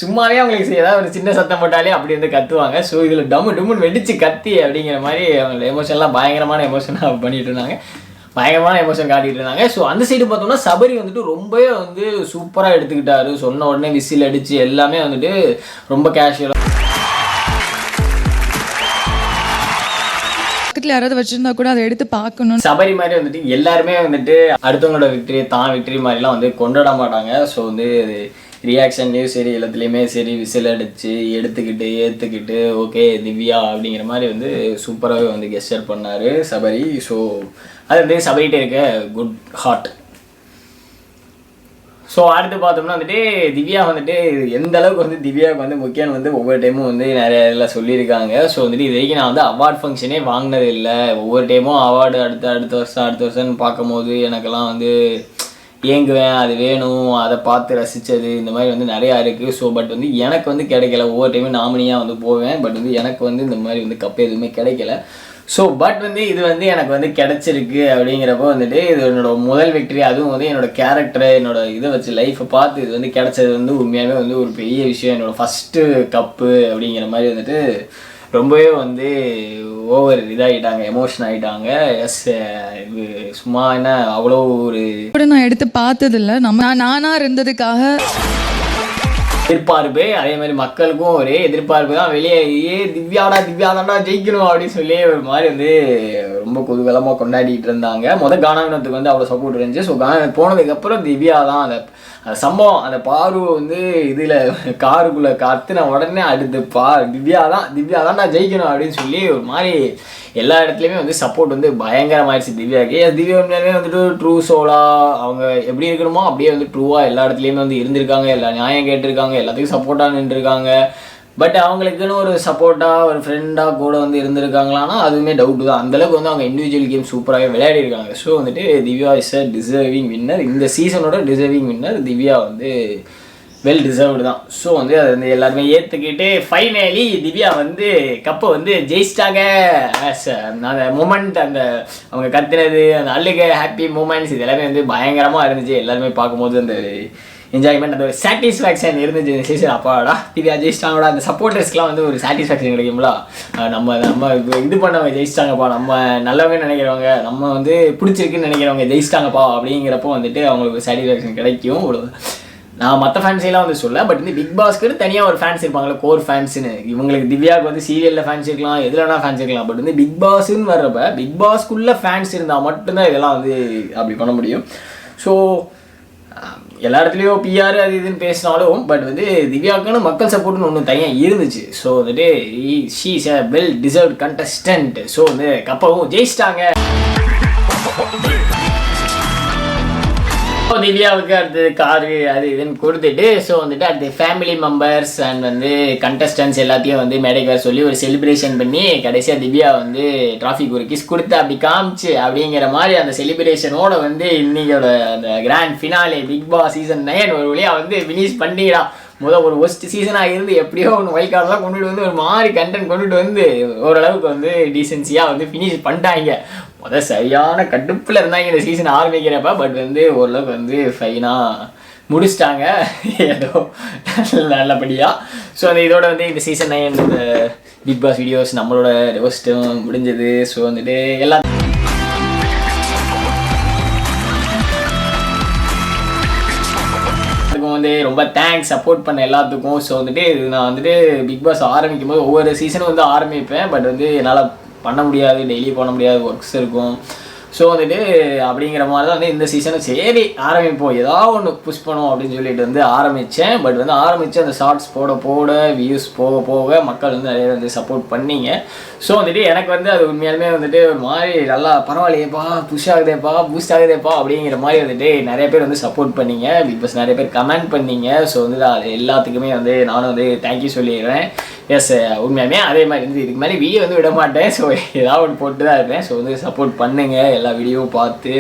சும்மாவே அவங்களுக்கு ஏதாவது ஒரு சின்ன சத்தம் போட்டாலே அப்படி வந்து கத்துவாங்க. ஸோ இதில் டம்முன்னு வெடிச்சு கத்தி அப்படிங்கிற மாதிரி அவங்களோட எமோஷன்லாம் பயங்கரமான எமோஷனாக பண்ணிட்டு இருந்தாங்க, பயங்கரமான எமோஷன் காட்டிகிட்டு இருந்தாங்க. ஸோ அந்த சைடு பார்த்தோம்னா சபரி வந்துட்டு ரொம்பவே வந்து சூப்பராக எடுத்துக்கிட்டாரு. சொன்ன உடனே விசில் அடித்து எல்லாமே வந்துட்டு ரொம்ப கேஷுவலாக. யாராவது வச்சிருந்தா கூட அதை எடுத்து பார்க்கணும். சபரி மாதிரி வந்துட்டு எல்லாருமே வந்துட்டு அடுத்தவங்களோட விக்டரி தான் விக்டரி மாதிரிலாம் வந்து கொண்டாட மாட்டாங்க. ஸோ வந்து ரியாக்ஷன்லேயும் சரி எல்லாத்துலேயுமே சரி விசில் அடித்து எடுத்துக்கிட்டு ஏற்றுக்கிட்டு ஓகே திவ்யா அப்படிங்கிற மாதிரி வந்து சூப்பராகவே வந்து கெஸ்டர் பண்ணார் சபரி. ஸோ அது வந்து சபரிகிட்ட இருக்க குட் ஹார்ட். ஸோ அடுத்து பார்த்தோம்னா வந்துட்டு திவ்யா வந்துட்டு எந்த அளவுக்கு வந்து திவ்யாவுக்கு வந்து முக்கியம் வந்து ஒவ்வொரு டைமும் வந்து நிறைய இதெல்லாம் சொல்லியிருக்காங்க. ஸோ வந்துட்டு இது வரைக்கும் நான் வந்து அவார்ட் ஃபங்க்ஷனே வாங்கினது இல்லை. ஒவ்வொரு டைமும் அவார்டு அடுத்த வருஷம் பார்க்கும்போது எனக்கெல்லாம் வந்து ஏங்குவேன், அது வேணும், அதை பார்த்து ரசித்தது இந்த மாதிரி வந்து நிறையா இருக்குது. ஸோ பட் வந்து எனக்கு வந்து கிடைக்கல. ஒவ்வொரு டைமும் நாமினியாக வந்து போவேன், பட் வந்து எனக்கு வந்து இந்த மாதிரி வந்து கப்பு எதுவுமே கிடைக்கல. ஸோ பட் வந்து இது வந்து எனக்கு வந்து கிடச்சிருக்கு அப்படிங்கிறப்போ வந்துட்டு இது என்னோட முதல் விக்டரி. அதுவும் வந்து என்னோடய கேரக்டரை என்னோட இதை வச்சு லைஃப்பை பார்த்து இது வந்து கிடச்சது வந்து உண்மையாகவே வந்து ஒரு பெரிய விஷயம். என்னோடய ஃபஸ்ட்டு கப்பு அப்படிங்கிற மாதிரி வந்துட்டு ரொம்பவே வந்து ஓவர் இதாகிட்டாங்க, எமோஷன் ஆகிட்டாங்க. எஸ் இது சும்மா என்ன அவ்வளோ ஒரு நான் எடுத்து பார்த்ததில்லை. நானாக இருந்ததுக்காக எதிர்பார்ப்பு, அதே மாதிரி மக்களுக்கும் ஒரே எதிர்பார்ப்பு தான். வெளியே திவ்யாதாண்டா ஜெயிக்கணும் அப்படின்னு சொல்லி ஒரு மாதிரி வந்து ரொம்ப குதூகலமாக கொண்டாடிட்டு இருந்தாங்க. கானா வினோத்துக்கு வந்து அவ்வளோ சப்போர்ட் இருந்துச்சு. ஸோ கானா போனதுக்கப்புறம் திவ்யா தான் அந்த சம்பவம், அந்த பார்வை வந்து இதில் காருக்குள்ளே கத்துன உடனே அடுத்து திவ்யா தான்டா ஜெயிக்கணும் அப்படின்னு சொல்லி ஒரு மாதிரி எல்லா இடத்துலையுமே வந்து சப்போர்ட் வந்து பயங்கரமாகிடுச்சு திவ்யாவுக்கு. திவ்யா உண்மையாலுமே வந்துட்டு ட்ரூ சோலா அவங்க எப்படி இருக்கணுமோ அப்படியே வந்து ட்ரூவாக எல்லா இடத்துலையுமே வந்து இருந்திருக்காங்க, எல்லா நியாயம் கேட்டிருக்காங்க, எல்லாத்துக்கும் சப்போர்ட்டாக நின்றுருக்காங்க. பட் அவங்களுக்குன்னு ஒரு சப்போர்ட்டாக ஒரு ஃப்ரெண்டாக கூட வந்து இருந்திருக்காங்களான்னா அதுவுமே டவுட்டு தான். அந்தளவுக்கு வந்து அவங்க இண்டிவிஜுவல் கேம் சூப்பராகவே விளையாடிருக்காங்க. ஸோ வந்துட்டு Divya is a deserving winner. இந்த சீசனோட டிசர்விங் வின்னர் திவ்யா வந்து வெல் டிசர்வ்டு தான். ஸோ வந்து அதை வந்து எல்லாருமே ஏற்றுக்கிட்டு ஃபைனலி திவ்யா வந்து கப்பை வந்து ஜெயிச்சிட்டாங்க. அந்த மூமெண்ட், அந்த அவங்க கத்துனது, அந்த அழுக ஹாப்பி மூமெண்ட்ஸ் இது எல்லாமே வந்து பயங்கரமாக இருந்துச்சு. எல்லாருமே பார்க்கும்போது அந்த என்ஜாய்மெண்ட், அந்த ஒரு சாட்டிஸ்ஃபேக்ஷன் இருந்துச்சு இந்த சீசன். அப்பாடா திவ்யா ஜெயிச்சிட்டாங்கடா, அந்த சப்போர்ட்டர்ஸ்க்குலாம் வந்து ஒரு சாட்டிஸ்ஃபேக்ஷன் கிடைக்கும்ல. நம்ம இது பண்ணவங்க ஜெயிச்சிட்டாங்கப்பா, நம்ம நல்லவங்க நினைக்கிறவங்க, நம்ம வந்து பிடிச்சிருக்குன்னு நினைக்கிறவங்க ஜெயிச்சிட்டாங்கப்பா அப்படிங்கிறப்போ வந்துட்டு அவங்களுக்கு சாட்டிஸ்ஃபேக்ஷன் கிடைக்கும். நான் மற்ற ஃபேன்ஸெல்லாம் வந்து சொல்ல, பட் வந்து பிக் பாஸ்க்குன்னு தனியாக ஒரு ஃபேன்ஸ் இருப்பாங்களே, கோர் ஃபேன்ஸுன்னு. இவங்களுக்கு திவ்யாவுக்கு வந்து சீரியலில் ஃபேன்ஸ் இருக்கலாம், எதுலனா ஃபேன்ஸ் இருக்கலாம். பட் வந்து பிக் பாஸ்ன்னு வர்றப்ப பிக் பாஸ்க்குள்ளே ஃபேன்ஸ் இருந்தால் மட்டும்தான் இதெல்லாம் வந்து அப்படி பண்ண முடியும். ஸோ எல்லா இடத்துலையும் பிஆர் அது இதுன்னு பேசினாலும் பட் வந்து திவ்யாவுக்குன்னு மக்கள் சப்போர்ட்னு ஒன்று தனியாக இருந்துச்சு. ஸோ வந்துட்டு she is a well deserved contestant. So வந்து கப்பவும் ஜெயிச்சிட்டாங்க. திவ்யாவுக்கு அடுத்தது காரு அது இதுன்னு கொடுத்துட்டு ஸோ வந்துட்டு அடுத்து ஃபேமிலி மெம்பர்ஸ் அண்ட் வந்து கண்டஸ்டன்ஸ் எல்லாத்தையும் வந்து மேடைக்கு வர சொல்லி ஒரு செலிப்ரேஷன் பண்ணி கடைசியாக திவ்யா வந்து டிராஃபிக் ஒரு கிஸ் கொடுத்து அப்படி காமிச்சு அப்படிங்கிற மாதிரி அந்த செலிப்ரேஷனோட வந்து இன்னைக்கோட அந்த grand finale Bigg Boss season 9 ஒரு வழியாக வந்து ஃபினிஷ் பண்ணிக்கலாம். ஒரு ஒஸ்ட் சீசனாக இருந்து எப்படியோ ஒன்று வைல்ட் கார்டெலாம் கொண்டுட்டு வந்து ஒரு மாதிரி கண்டென்ட் கொண்டுட்டு வந்து ஓரளவுக்கு வந்து டீசென்சியாக வந்து ஃபினிஷ் பண்ணிட்டாங்க. சரியான கடுப்பில் இருந்தாங்க இந்த சீசன் ஆரம்பிக்கிறப்ப. பட் வந்து ஓரளவுக்கு வந்து ஃபைனாக முடிச்சிட்டாங்க ஏதோ நல்லபடியாக. ஸோ அந்த இதோட வந்து இந்த சீசன் 9 இந்த பிக் பாஸ் வீடியோஸ் நம்மளோட ரோஸ்ட்டும் முடிஞ்சது. ஸோ வந்துட்டு எல்லா வந்து ரொம்ப தேங்க்ஸ் சப்போர்ட் பண்ண எல்லாத்துக்கும். ஸோ வந்துட்டு நான் வந்துட்டு பிக் பாஸ் ஆரம்பிக்கும் போது ஒவ்வொரு சீசனும் வந்து ஆரம்பிப்பேன். பட் வந்து என்னால் பண்ண முடியாது, டெய்லி பண்ண முடியாது, ஒர்க்ஸ் இருக்கும். ஸோ வந்துட்டு அப்படிங்கிற மாதிரி தான் வந்து இந்த சீசனும் சரி ஆரம்பிப்போம், ஏதாவது ஒன்று புஷ் பண்ணுவோம் அப்படின்னு சொல்லிட்டு வந்து ஆரம்பித்தேன். பட் வந்து ஆரம்பித்து அந்த ஷார்ட்ஸ் போட வியூஸ் போக மக்கள் வந்து நிறைய வந்து சப்போர்ட் பண்ணிங்க. ஸோ வந்துட்டு எனக்கு வந்து அது உண்மையாலுமே வந்துட்டு ஒரு மாதிரி நல்லா பரவாயில்லையேப்பா, புஷ் ஆகுதேப்பா, பூஸ்ட் ஆகுதேப்பா அப்படிங்கிற மாதிரி வந்துட்டு நிறைய பேர் வந்து சப்போர்ட் பண்ணிங்க. பிக் பாஸ் நிறைய பேர் கமெண்ட் பண்ணிங்க. ஸோ வந்து அது எல்லாத்துக்குமே வந்து நானும் வந்து தேங்க்யூ சொல்லிடுறேன். எஸ் உண்மையாலுமே அதே மாதிரி வந்து இதுக்கு மாதிரி வீடியோ வந்து விட மாட்டேன். ஸோ ஏதாவது ஒன்று போட்டு தான் இருப்பேன். ஸோ வந்து சப்போர்ட் பண்ணுங்கள், எல்லா வீடியோவும் பார்த்து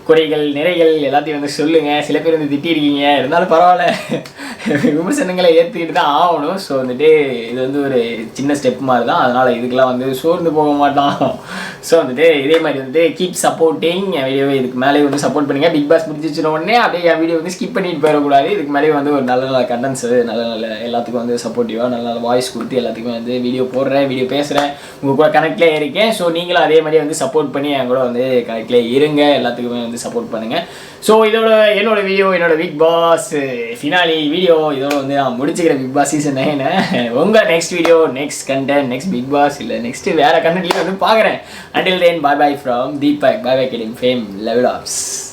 குறைகள் நிறைகள் எல்லாத்தையும் வந்து சொல்லுங்கள். சில பேர் வந்து திட்டிருக்கீங்க, இருந்தாலும் பரவாயில்ல, விமர்சனங்களை ஏற்றுக்கிட்டு தான் ஆகணும். ஸோ வந்துட்டு இது வந்து ஒரு சின்ன ஸ்டெப் மாதிரி தான், அதனால் இதுக்கெல்லாம் வந்து சோர்ந்து போக மாட்டான். ஸோ வந்துட்டு இதே மாதிரி வந்துட்டு கீப் சப்போர்ட்டிங் என் வீடியோவை, இதுக்கு மேலே வந்து சப்போர்ட் பண்ணுங்கள். பிக் பாஸ் முடிச்சிச்சின உடனே அப்படியே என் வீடியோ வந்து ஸ்கிப் பண்ணிட்டு போயிடக்கூடாது. இதுக்கு மேலே வந்து ஒரு நல்ல நல்ல கண்டென்ட்ஸ், நல்ல நல்ல எல்லாத்துக்கும் வந்து சப்போர்ட்டிவாக நல்ல நல்ல வாய்ஸ் கொடுத்து எல்லாத்துக்குமே வந்து வீடியோ போடுறேன், வீடியோ பேசுகிறேன், உங்கள் கூட கனெக்ட்லேயே இருக்கேன். ஸோ நீங்களும் அதே மாதிரி வந்து சப்போர்ட் பண்ணி என் கூட வந்து கனெக்ட்லேயே இருங்க, எல்லாத்துக்குமே வந்து சப்போர்ட் பண்ணுங்கள். ஸோ இதோட என்னோட வீடியோ, என்னோட பிக் பாஸ் ஃபினாலி வீடியோ இதோட வந்து நான் முடிச்சுக்கிறேன். பிக் பாஸ் சீசன் 9 உங்கள் next video, next content, next Bigg Boss இல்லை நெக்ஸ்ட் வேறு கண்டென்ட்லேயும் வந்து பார்க்குறேன். Until then, bye bye from Deepak, bye bye Kidding Fame, level ups.